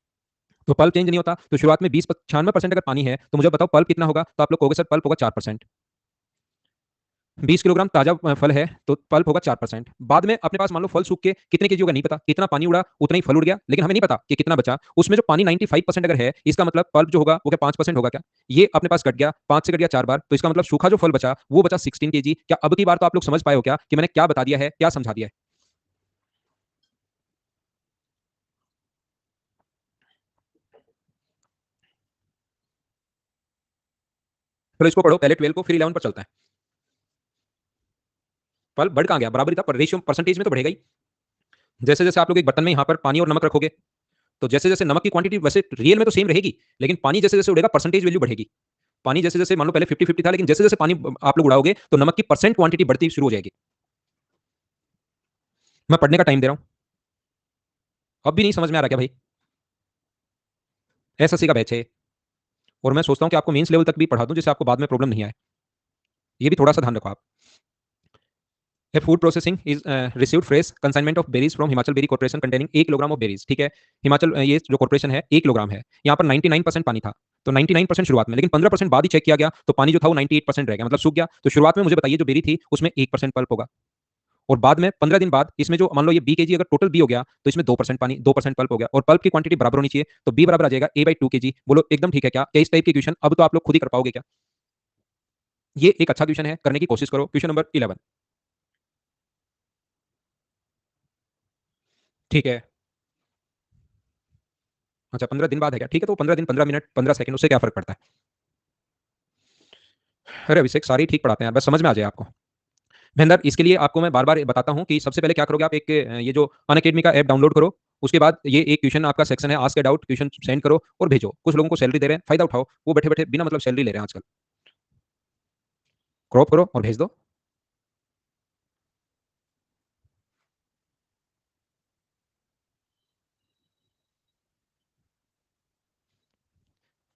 तो पल्प चेंज नहीं होता, तो शुरुआत में 96% अगर पानी है, तो मुझे बताओ पल्प कितना होगा? तो आप लोग कहोगे सर पल्प होगा 4%। 20 किलोग्राम ताजा फल है तो पल्प होगा 4%। बाद में अपने पास मान लो फल सूख के कितने केजी होगा नहीं पता, कितना पानी उड़ा उतना ही फल उड़ गया, लेकिन हमें नहीं पता कि कितना बचा। उसमें जो पानी 95% अगर है, इसका मतलब पल्प जो होगा वो क्या 5% होगा क्या? ये अपने पास कट गया, 5 से कट गया 4 बार, तो इसका मतलब सूखा जो फल बचा वो बचा 16 केजी। क्या अब की बार तो आप लोग समझ पाए हो क्या कि मैंने क्या बता दिया है, क्या समझा दिया है? चलो इसको पढ़ो पहले 12 को, फिर 11 पर चलता है। पल्प बढ़ कहाँ गया, बराबर ही था, पर रेशियो परसेंटेज में तो बढ़ेगा ही। जैसे जैसे आप लोग एक बर्तन में यहाँ पर पानी और नमक रखोगे, तो जैसे जैसे नमक की क्वांटिटी वैसे रियल में तो सेम रहेगी, लेकिन पानी जैसे जैसे उड़ेगा परसेंटेज वैल्यू बढ़ेगी। पानी जैसे जैसे मान लो पहले 50-50 था, लेकिन जैसे जैसे पानी आप लोग उड़ाओगे तो नमक की परसेंट क्वांटिटी बढ़ती शुरू हो जाएगी। मैं पढ़ने का टाइम दे रहा हूं, अब भी नहीं समझ में आ रहा क्या भाई? एसएससी का बैच है, और मैं सोचता हूं कि आपको मेंस लेवल तक भी पढ़ा दूं, जिससे आपको बाद में प्रॉब्लम नहीं आए। ये भी थोड़ा सा ध्यान रखो आप। A food processing is received fresh consignment of berries from Himachal berry corporation containing 1 kilogram of berries. ठीक है, हिमाचल ये जो कॉर्पोरेशन है 1 किलोग्राम है, यहाँ पर 99% पानी था, तो 99% शुरुआत में, लेकिन 15% बाद ही चेक किया गया तो पानी जो था वो 98% रह गया, मतलब सूख गया। तो शुरुआत में मुझे बताइए जो बेरी थी उसमें 1% पल्प होगा, और बाद में 15 दिन बाद इसमें जो मान लो ये 20 केजी अगर टोटल बी हो गया, तो इसमें 2% पानी 2% पल्प हो गया, और पल्प की क्वांटिटी बराबर होनी चाहिए, तो बी बराबर आ जाएगा A/2 kg। बोलो एकदम ठीक है क्या? क्या इस टाइप की क्वेश्चन अब तो आप लोग खुद ही कर पाओगे क्या? ये एक अच्छा क्वेश्चन है, करने की कोशिश करो। Question number 11। ठीक है, अच्छा 15 दिन बाद है क्या? ठीक है, तो 15 दिन 15 मिनट 15 सेकंड, उससे क्या फर्क पड़ता है? अरे अभिषेक सारी ठीक पढ़ाते हैं, बस समझ में आ जाए आपको। महेंद्र, इसके लिए आपको मैं बार बार बताता हूं कि सबसे पहले क्या करोगे आप, एक ये जो अनअकैडमी का ऐप डाउनलोड करो, उसके बाद ये एक क्वेश्चन आपका सेक्शन है ask a doubt, question send करो और भेजो। कुछ लोगों को सैलरी दे रहे हैं, फायदा उठाओ, वो बैठे बैठे बिना मतलब सैलरी ले रहे हैं आजकल। क्रॉप करो और भेज दो।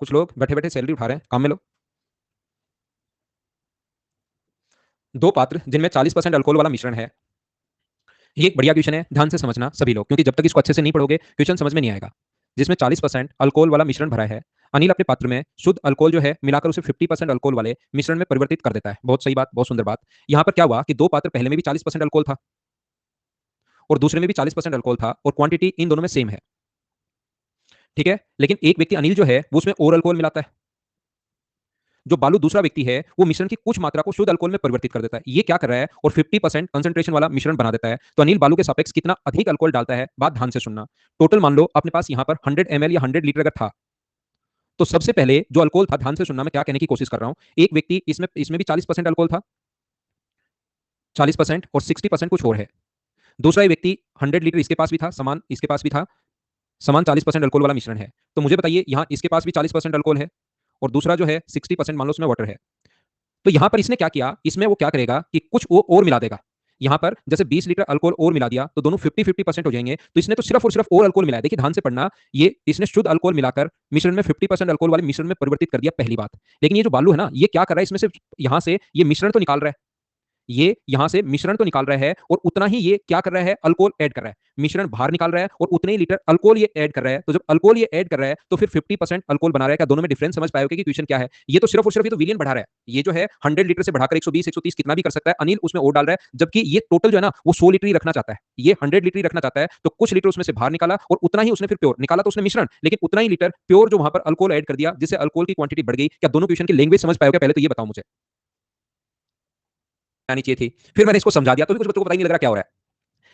कुछ लोग बैठे बैठे सैलरी उठा रहे हैं, काम में लो। दो पात्र जिनमें 40% अल्कोहल वाला मिश्रण है। ये एक बढ़िया क्वेश्चन है, ध्यान से समझना सभी लोग, क्योंकि जब तक इसको अच्छे से नहीं पढ़ोगे क्वेश्चन समझ में नहीं आएगा। जिसमें 40% अल्कोहल वाला मिश्रण भरा है, अनिल अपने पात्र में शुद्ध अल्कोहल जो है मिलाकर उसे 50% अल्कोहल वाले मिश्रण में परिवर्तित कर देता है। बहुत सही बात, बहुत सुंदर बात। यहां पर क्या हुआ कि दो पात्र पहले में भी 40% अल्कोहल था और दूसरे में भी 40% अल्कोहल था और क्वांटिटी इन दोनों में सेम है। ठीक है, लेकिन एक व्यक्ति अनिल जो है वो उसमें और अल्कोहल मिलाता है। जो बालू दूसरा व्यक्ति है वो मिश्रण की कुछ मात्रा को शुद्ध अल्कोहल में परिवर्तित कर देता है। ये क्या कर रहा है और 50% कंसंट्रेशन वाला मिश्रण बना देता है। तो अनिल बालू के सापेक्ष कितना अधिक अल्कोहल डालता है, बात ध्यान से सुनना। टोटल मान लो अपने पास यहां पर 100 ml या 100 लीटर अगर था, तो सबसे पहले जो अल्कोहल था, ध्यान से सुनना मैं क्या कहने की कोशिश कर रहा हूं। एक व्यक्ति इसमें इसमें भी 40% अल्कोहल था, 40% और 60% कुछ और है। दूसरा व्यक्ति 100 लीटर इसके पास भी था, समान इसके पास भी था, समान 40% अल्कोहल वाला मिश्रण है। तो मुझे बताइए यहां इसके पास भी 40% अल्कोहल है और दूसरा जो है 60% मान लो उसमें वाटर है। तो यहां पर इसने क्या किया, इसमें वो क्या करेगा कि कुछ वो और मिला देगा। यहां पर जैसे 20 लीटर अल्कोहल और मिला दिया तो दोनों 50-50% हो जाएंगे। तो इसने तो सिर्फ और सिर्फ और अल्कोहल मिलाया। देखिए ध्यान से पढ़ना, ये इसने शुद्ध अल्कोहल मिलाकर मिश्रण में 50% अल्कोहल वाले मिश्रण में परिवर्तित कर दिया, पहली बात। लेकिन ये जो बालू है ना, ये क्या कर रहा है, इसमें से यहां से ये मिश्रण तो निकाल रहा है, ये यहां से मिश्रण तो निकाल रहा है और उतना ही ये क्या कर रहा है, अल्कोहल ऐड कर रहा है। मिश्रण बाहर निकाल रहा है और उतने ही लीटर अल्कोहल ये ऐड कर रहा है। तो जब अल्कोहल ये ऐड कर रहा है तो फिर 50% अल्कोहल बना रहा है। क्या दोनों में डिफरेंस समझ पाओगे कि क्वेश्चन क्या है? ये तो सिर्फ और सिर्फ ये तो विलियन बढ़ा रहा है। ये जो है 100 लीटर से बढ़ाकर 120 130 कितना भी कर सकता है, अनिल उसमें और डाल रहा है। जबकि ये टोटल जो है ना वो 100 लीटर ही रखना चाहता है, ये 100 लीटर ही रखना चाहता है। तो कुछ लीटर उसमें से बाहर निकाला और उतना ही उसने फिर प्योर निकाला, तो उसने मिश्रण, लेकिन उतना ही लीटर प्योर जो वहां पर अल्कोहल ऐड कर दिया, जिससे अल्कोहल की क्वांटिटी बढ़ गई। क्या दोनों क्वेश्चन की लैंग्वेज समझ पाओगे? पहले तो ये बताओ मुझे, आनी चाहिए थी। फिर मैंने इसको समझा दिया तो भी कुछ बच्चों को पता ही नहीं लग रहा क्या हो रहा है।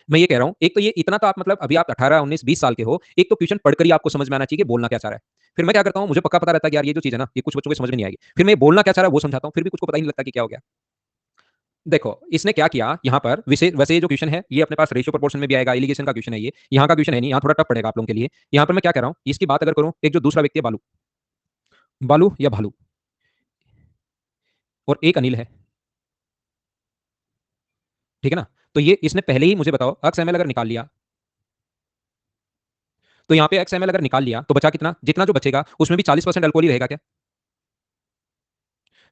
मैं ये कह रहा हूं, एक तो ये इतना तो आप मतलब अभी आप 18 19 20 साल के हो, एक तो क्वेश्चन पढ़कर ही आपको समझ में आना चाहिए कि बोलना क्या चाह रहा है। फिर मैं क्या करता हूं, मुझे पक्का पता रहता है कि यार ये जो चीज है ना ये कुछ बच्चों को समझ में नहीं आएगी, फिर मैं बोलना क्या चाह रहा है वो समझाता हूं, फिर भी कुछ को पता ही नहीं लगता कि क्या हो गया। देखो इसने क्या किया यहां पर, विशेष वैसे ये जो क्वेश्चन है ये अपने पास रेशियो प्रोपोर्शन में भी आएगा, एलिगेशन का क्वेश्चन है ये, यहां का क्वेश्चन है नहीं, यहां थोड़ा टफ पड़ेगा आप लोगों के लिए। यहां पर मैं क्या कह रहा हूं, इसकी बात अगर करूं, एक जो दूसरा व्यक्ति है बालू, बालू या भालू, और एक अनिल है, ठीक है ना। तो ये इसने पहले ही मुझे बताओ एक्स एमएल अगर निकाल लिया, तो यहां पे एक्स एमएल अगर निकाल लिया तो बचा कितना, जितना जो बचेगा उसमें भी 40% अल्कोहल ही रहेगा क्या?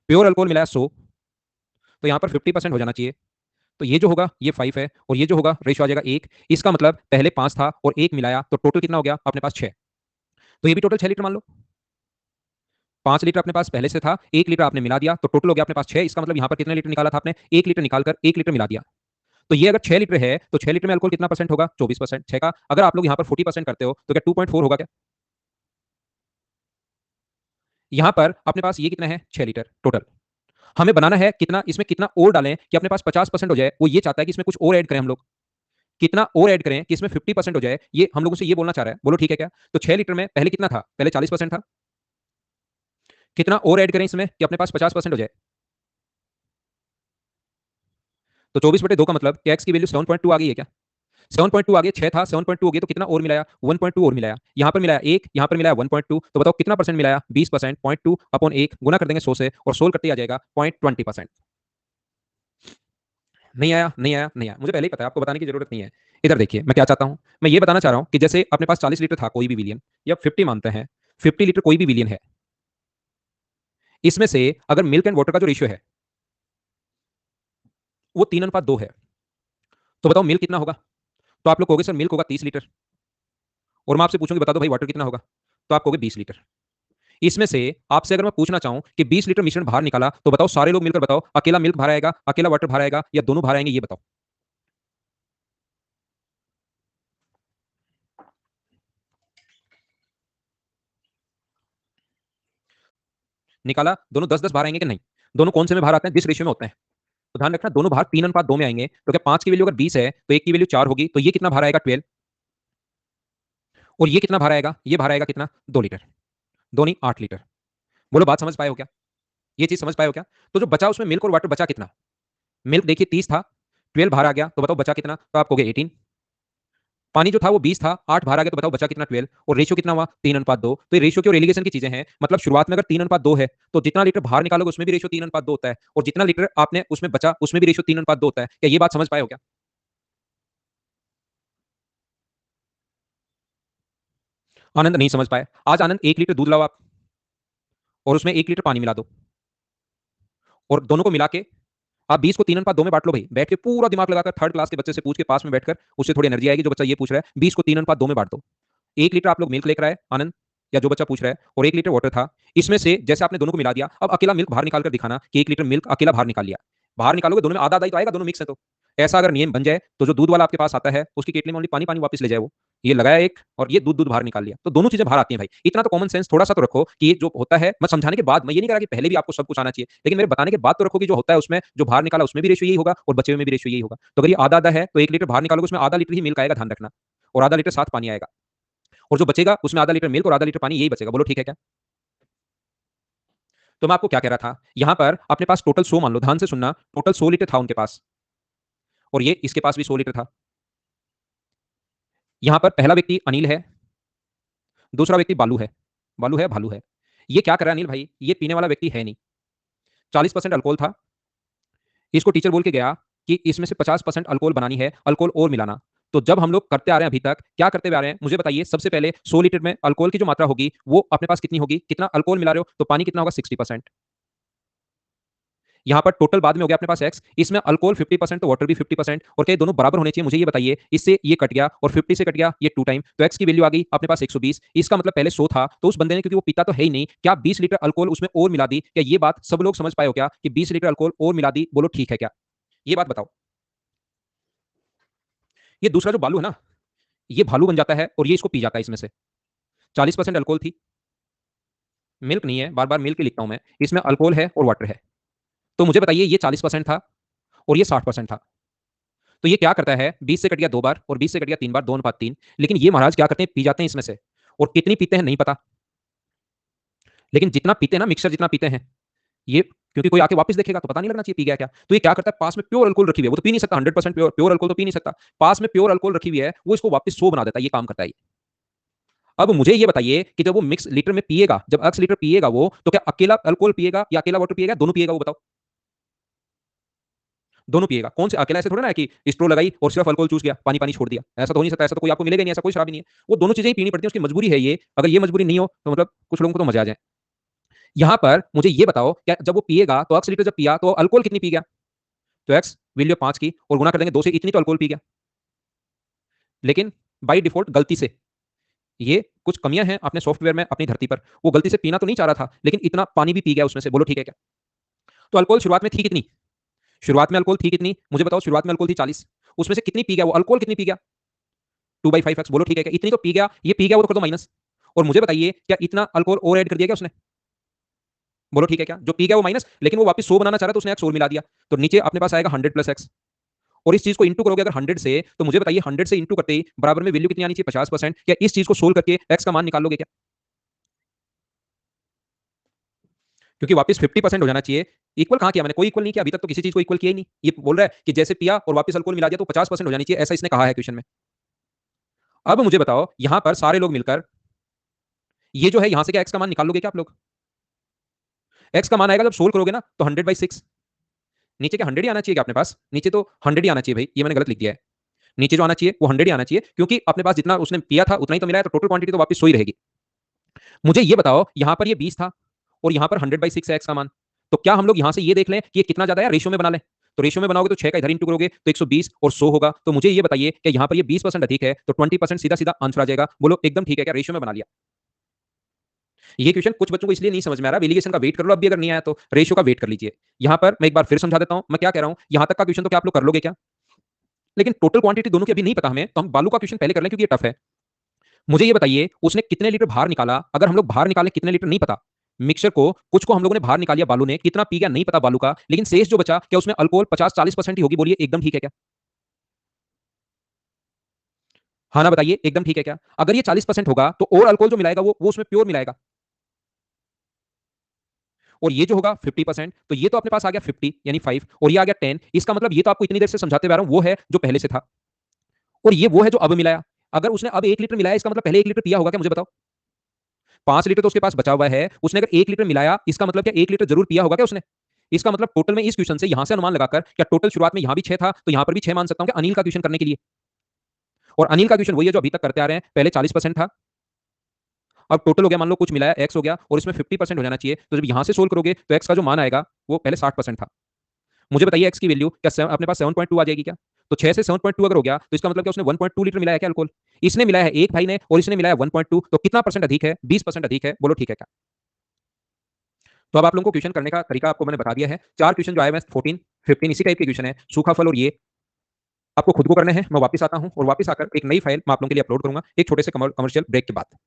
प्योर अल्कोहल मिलाया 100, तो यहां पर 50% हो जाना चाहिए। तो ये जो होगा ये 5 है और ये जो होगा रेशियो आ जाएगा 1। इसका मतलब पहले 5 था और 1 मिलाया तो टोटल कितना हो गया अपने पास 6। तो ये भी टोटल 6 लीटर मान लो। 5 लीटर अपने पास पहले से था, 1 लीटर आपने मिला दिया तो टोटल हो गया अपने पास 6। इसका मतलब यहां पर कितने लीटर निकाला था आपने, 1 लीटर निकालकर 1 लीटर मिला दिया। तो ये अगर 6 लीटर है तो 6 लीटर में अल्कोहल कितना परसेंट होगा, 24%। 6 का अगर आप लोग यहां पर 40% करते हो तो क्या 2.4 होगा क्या? यहां पर अपने पास ये कितना है, 6 लीटर टोटल। हमें बनाना है कितना, इसमें कितना और डालें कि अपने पास 50% हो जाए। वो ये चाहता है कि इसमें कुछ और ऐड करें हम लोग, कितना और ऐड करें कि इसमें 50% हो जाए, ये हम लोगों से ये बोलना चाह रहा है। बोलो ठीक है क्या? तो 6 लीटर में पहले कितना था, पहले 40% था, कितना और ऐड करें इसमें कि अपने पास 50% हो जाए। तो 24/2 का मतलब कि एक्स की वैल्यू 7.2 आ गई है क्या? 7.2 आ गई, 6 था 7.2 हो गई, तो कितना और मिलाया, 1.2 और मिलाया। यहां पर मिलाया 1, यहां पर मिलाया 1.2, तो बताओ कितना परसेंट मिलाया, 20%। 0.2 अपॉन 1 गुना कर देंगे 100 से और सोल्व करते आ जाएगा 0.20%। नहीं आया, नहीं आया, नहीं आया, मुझे पहले ही पता है, आपको बताने की जरूरत नहीं है। इधर देखिए मैं क्या चाहता हूं, मैं ये बताना चाह रहा हूं कि जैसे अपने पास 40 लीटर था कोई भी विलियन, या 50 मानते हैं, 50 लीटर कोई भी विलियन है, इसमें से अगर मिल्क एंड वाटर का जो रेशियो है वो 3:2 है, तो बताओ मिल्क कितना होगा? तो आप लोग कहोगे सर मिल्क होगा 30 लीटर, और मैं आपसे पूछूंगी बता दो भाई वाटर कितना होगा, तो आप कहोगे 20 लीटर। इसमें से आपसे अगर मैं पूछना चाहूं कि 20 लीटर मिश्रण बाहर निकाला, तो बताओ सारे लोग मिलकर बताओ, अकेला मिल्क बाहर आएगा, अकेला वाटर बाहर आएगा, या दोनों बाहर आएंगे, ये बताओ। निकाला, दोनों 10-10 बाहर आएंगे कि नहीं? दोनों कौन से में बाहर आते हैं, जिस रेशियो में होते हैं। तो ध्यान रखना दोनों बाहर 3:2 में आएंगे। तो क्या 5 की वैल्यू अगर 20 है तो 1 की वैल्यू 4 होगी, तो ये कितना बाहर आएगा, 12। और ये कितना बाहर आएगा, ये बाहर आएगा कितना, 2 लीटर, दो नहीं 8 लीटर। बोलो बात समझ पाए हो क्या, ये चीज समझ पाए हो क्या? तो जो बचा उसमें मिल्क और वाटर बचा कितना, मिल्क देखिए 30 था, 12 बाहर आ गया, तो बताओ बचा कितना, तो आप कहोगे 18। पानी जो था वो 20 था, 8 बाहर आ गया, तो बताओ बचा कितना 12, और रेशियो कितना हुआ 3:2। तो ये रेशियो की और एलिगेशन की चीजें हैं। मतलब शुरुआत में अगर 3:2 है तो जितना लीटर बाहर निकालोगे उसमें भी रेशियो 3:2 होता है, और जितना लीटर आपने उसमें बचा उसमें भी रेशियो 3:2 होता है। क्या ये बात समझ पाए हो क्या? आनंद नहीं समझ पाए। आज आनंद 1 लीटर दूध लाओ आप, और उसमें 1 लीटर पानी मिला दो, और दोनों को मिला के आप 20 को 3:2 में बांट लो भाई। बैठ के पूरा दिमाग लगाकर थर्ड क्लास के बच्चे से पूछ के पास में बैठकर, उससे थोड़ी एनर्जी आएगी। जो बच्चा ये पूछ रहा है 20 को 3:2 में बांट दो। 1 लीटर आप लोग मिल्क लेकर आए आनंद, या जो बच्चा पूछ रहा है, और 1 लीटर वाटर था। इसमें से जैसे आपने दोनों को मिला दिया, अब अकेला मिल्क बाहर निकाल कर दिखाना कि 1 लीटर मिल्क अकेला बाहर निकाल लिया। बाहर निकालोगे दोनों में आधा आधा ही तो आएगा, दोनों मिक्स है तो। ऐसा अगर नियम बन जाए तो जो दूध वाला आपके पास आता है उसकी केटली में ओनली पानी पानी वापस ले जाए वो। ये लगाया एक, और ये दूध दूध बाहर निकाल लिया, तो दोनों चीजें बाहर आती हैं भाई। इतना तो कॉमन सेंस थोड़ा सा तो रखो कि ये जो होता है, मैं समझाने के बाद, मैं ये नहीं कह रहा कि पहले भी आपको सब कुछ आना चाहिए, लेकिन मेरे बताने के बाद तो रखो कि जो होता है उसमें जो बाहर निकाला उसमें भी रेशियो यही होगा, और बचे हुए में भी रेशियो यही होगा। तो अगर ये आधा आधा है तो 1 लीटर बाहर निकालोगे उसमें आधा लीटर ही मिल्क आएगा, ध्यान रखना, और आधा लीटर साथ पानी आएगा, और जो बचेगा उसमें आधा लीटर मिल्क और आधा लीटर पानी, यही बचेगा। बोलो ठीक है क्या? तो मैं आपको क्या कह रहा था, यहां पर अपने पास टोटल 100 मान लो, ध्यान से सुनना, टोटल 100 लीटर था उनके पास, और ये इसके पास भी 100 लीटर था। यहां पर पहला व्यक्ति अनिल है, दूसरा व्यक्ति बालू है। बालू है भालू है। ये क्या कर रहा है अनिल भाई, ये पीने वाला व्यक्ति है नहीं। 40% अल्कोहल था, इसको टीचर बोल के गया कि इसमें से 50% अल्कोहल बनानी है, अल्कोहल और मिलाना। तो जब हम लोग करते आ रहे हैं अभी तक, क्या करते हुए आ रहे हैं मुझे बताइए। सबसे पहले 100 लीटर में अल्कोहल की जो मात्रा होगी वो अपने पास कितनी होगी, कितना अल्कोहल मिला रहे हो, तो पानी कितना होगा 60%। यहां पर टोटल बाद में हो गया अपने पास एक्स, इसमें अल्कोहल 50% तो वाटर भी 50%, और क्या ये दोनों बराबर होने चाहिए, मुझे ये बताइए। इससे ये कट गया और 50 से कट गया ये 2 टाइम, तो एक्स की वैल्यू आ गई अपने पास 120। इसका मतलब पहले 100 था, तो उस बंदे ने, क्योंकि वो पीता तो है ही नहीं, क्या 20 लीटर अल्कोहल उसमें और मिला दी? क्या ये बात सब लोग समझ पाए हो क्या कि 20 लीटर अल्कोहल और मिला दी? बोलो ठीक है क्या? ये बात बताओ। ये दूसरा जो बालू है ना, ये भालू बन जाता है और ये इसको पी जाता है। इसमें से 40% अल्कोहल थी, मिल्क नहीं है, बार बार मिल्क ही लिखता हूं मैं, इसमें अल्कोहल है और वाटर है। तो मुझे बताइए ये 40% था और ये 60% था, तो ये क्या करता है, 20 से कट गया 2 बार और 20 से कट गया 3 बार, 2:3। लेकिन ये महाराज क्या करते हैं, पी जाते हैं इसमें से। और कितनी पीते हैं नहीं पता, लेकिन जितना पीते हैं ना, मिक्सर जितना पीते हैं ये, क्योंकि कोई आके वापस देखेगा तो पता नहीं लगना चाहिए पी गया क्या। तो ये क्या करता है, पास में प्योर अल्कोहल रखी हुई है, वो तो पी नहीं सकता, 100% प्योर प्योर अल्कोहल तो पी नहीं सकता। पास में प्योर अल्कोहल रखी हुई है, वो इसको वापस 100 बना देता है। ये काम करता है। अब मुझे ये बताइए कि जब वो मिक्स लीटर में पिएगा, जब एक्स लीटर पिएगा वो, तो क्या अकेला अल्कोहल पिएगा या अकेला वाटर पिएगा, दोनों पिएगा? वो बताओ। दोनों पिएगा। कौन से अकेला? ऐसे थोड़ा ना है कि स्ट्रो लगाई और सिर्फ अल्कोहल चूस गया, पानी पानी छोड़ दिया। ऐसा तो हो नहीं सकता, ऐसा तो कोई आपको मिलेगा नहीं, ऐसा कोई शराब ही नहीं है। वो दोनों चीजें ही पीनी पड़ती है, उसकी मजबूरी है ये। अगर ये मजबूरी नहीं हो तो मतलब कुछ लोगों को तो मजा आ जाए। यहां पर मुझे ये बताओ, क्या जब वो पिएगा तो एक्स लीटर जब पिया तो अल्कोहल कितनी पी गया? तो एक्स वैल्यू 5 की और गुना कर देंगे 2 से, इतनी तो अल्कोहल पी गया। लेकिन बाई डिफॉल्ट गलती से, ये कुछ कमियां हैं अपने सॉफ्टवेयर में अपनी धरती पर, वो गलती से पीना तो नहीं चाह रहा था, लेकिन इतना पानी भी पी गया उसमें से। बोलो ठीक है क्या? तो अल्कोहल शुरुआत में थी कितनी? शुरुआत में अल्कोहल थी कितनी मुझे बताओ। शुरुआत में अल्कोहल थी 40, उसमें से कितनी पी गया वो? अल्कोहल कितनी पी गया? 2/5x। बोलो ठीक है क्या? इतनी तो पी गया, ये पी गया वो तो कर दो माइनस। और मुझे बताइए क्या इतना अल्कोहल और ऐड कर दिया क्या उसने? बोलो ठीक है क्या? जो पी गया वो माइनस, लेकिन वो वापस 100 बनाना चाह रहा था, उसने एक्स और मिला दिया। तो नीचे अपने पास आएगा 100+x, और इस चीज को इंटू करोगे अगर 100 से, तो मुझे बताइए 100 से इंटू करते ही बराबर में वैल्यू कितनी आनी चाहिए? 50%। क्या इस चीज को सोल्व करके एक्स का मान निकाल लोगे क्या? क्योंकि वापस 50% हो जाना चाहिए। इक्वल कहां किया मैंने? कोई इक्वल नहीं किया अभी तक, तो किसी चीज को इक्वल किया ही नहीं। ये बोल रहा है कि जैसे पिया और वापस अल्कोहल मिला दिया तो 50% हो जानी चाहिए, ऐसा इसने कहा है क्वेश्चन में। अब मुझे बताओ, यहां पर सारे लोग मिलकर ये जो है, यहां से क्या एक्स का मान निकाल लोगे क्या आप लोग? एक्स का मान आएगा जब सोल्व करोगे ना, तो 100/6। नीचे क्या 100 ही आना चाहिए क्या अपने पास? नीचे तो 100 ही आना चाहिए भाई, ये मैंने गलत लिख दिया है। नीचे जो आना चाहिए वो 100 ही आना चाहिए, क्योंकि अपने पास जितना उसने पिया था उतना ही तो मिला है, तो टोटल क्वांटिटी तो वापस 100 ही रहेगी। मुझे ये बताओ, यहां पर ये 20 था और यहां पर 100/6 है एक्स का मान, तो क्या हम लोग यहां से ये देख लें कि ये कितना ज्यादा है, रेशियो में बना लें? तो रेशियो में बनाओगे तो 6 का इधर इंटू करोगे तो 120 और 100 होगा। तो मुझे ये बताइए कि यहां पर ये 20% अधिक है, तो 20% सीधा सीधा आंसर आ जाएगा। बोलो एकदम ठीक है क्या? रेशियो में बना लिया। ये क्वेश्चन कुछ बच्चों को इसलिए नहीं समझ में आ रहा, वेलिएशन का वेट कर लो, अब भी अगर नहीं आया तो रेशियो का वेट कर लीजिए। यहां पर मैं एक बार फिर समझा देता हूं, मैं क्या कह रहा हूं। यहां तक का क्वेश्चन तो क्या आप लोग कर लोगे क्या? लेकिन टोटल क्वांटिटी दोनों की अभी नहीं पता हमें, तो हम बालू का क्वेश्चन पहले कर लें क्योंकि ये टफ है। मुझे ये बताइए, उसने कितने लीटर बाहर निकाला? अगर हम लोग बाहर निकालें कितने लीटर नहीं पता, मिक्सचर को कुछ को हम लोगों ने बाहर निकाल लिया, बालू ने कितना पी गया नहीं पता बालू का, लेकिन शेष जो बचा, क्या उसमें अल्कोहल 50-40% ही होगी? बोलिए एकदम ठीक है क्या? हाँ ना बताइए, एकदम ठीक है क्या? अगर ये 40% होगा तो और अल्कोहल जो मिलाएगा वो उसमें प्योर मिलाएगा, और ये जो होगा 50%, तो ये तो अपने पास आ गया 50 यानी 5, और ये आ गया 10। इसका मतलब ये तो आपको इतनी देर से समझाते हुए आ रहा हूं, वो है जो पहले से था, और ये वो है जो अब मिलाया। अगर उसने अब 1 लीटर मिलाया, इसका मतलब पहले 1 लीटर पिया होगा क्या, मुझे बताओ। 5 लीटर तो उसके पास बचा हुआ है, उसने अगर 1 लीटर मिलाया, इसका मतलब क्या 1 लीटर जरूर पिया होगा क्या उसने। इसका मतलब टोटल में इस क्वेश्चन से यहां से अनुमान लगाकर, क्या टोटल शुरुआत में यहां भी 6 था तो यहां पर भी 6 मान सकता हूं क्या अनिल का क्वेश्चन करने के लिए। और अनिल का क्वेश्चन वही है जो अभी तक करते आ रहे हैं, पहले 40% था, अब टोटल हो गया मान लो कुछ मिलाया एक्स हो गया, और इसमें 50% हो जाना चाहिए। तो जब यहां से सोल्व करोगे तो एक्स का जो मान आएगा वो पहले 60% था। मुझे बताइए एक्स की वैल्यू क्या अपने पास 7.2 आ जाएगी क्या। तो 6 से 7.2 अगर हो गया तो इसका मतलब क्या उसने 1.2 लीटर मिलाया क्या अल्कोहल। इसने मिलाया है एक भाई ने, और इसने मिलाया 1.2, तो कितना परसेंट अधिक है, 20% अधिक है, बोलो ठीक है क्या। तो अब आप लोगों को क्वेश्चन करने का तरीका आपको मैंने बता दिया है। 4 क्वेश्चन जो आए हैं 14 15 इसी टाइप के क्वेश्चन है, सूखा फल और ये आपको खुद को करने हैं। मैं वापस आता हूं और वापस आकर एक नई फाइल मैं आप लोगों के लिए अपलोड करूंगा एक छोटे से कमर्शियल ब्रेक के बाद।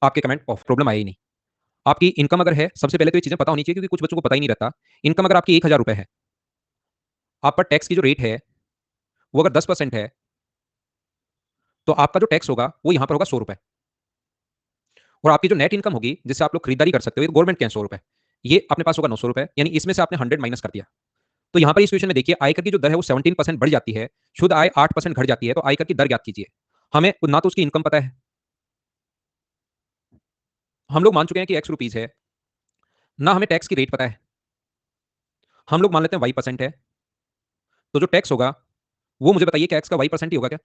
आपके कमेंट ऑफ, प्रॉब्लम आई ही नहीं। आपकी इनकम अगर है, सबसे पहले तो ये चीजें पता होनी चाहिए क्योंकि कुछ बच्चों को पता ही नहीं रहता। इनकम अगर आपकी 1,000 रुपए है, आप पर टैक्स की जो रेट है वो अगर 10% है, तो आपका जो टैक्स होगा वो यहां पर होगा 100 रुपए। और आपकी जो नेट इनकम होगी जिससे आप लोग खरीदारी कर सकते हो, गवर्नमेंट के 100 रुपए, ये अपने पास होगा 900 रुपए, यानी इसमें से आपने 100 माइनस कर दिया। तो यहां पर इस क्वेश्चन में देखिए आयकर की जो दर है वो 17% बढ़ जाती है, शुद्ध आय 8% घट जाती है, तो आयकर की दर ज्ञात कीजिए। हमें ना तो उसकी इनकम पता है, हम लोग मान चुके हैं कि एक्स रुपीज है, ना हमें टैक्स की रेट पता है, हम लोग मान लेते हैं वाई परसेंट है। तो जो टैक्स होगा वो मुझे बताइए क्या एक्स का वाई परसेंट ही होगा क्या।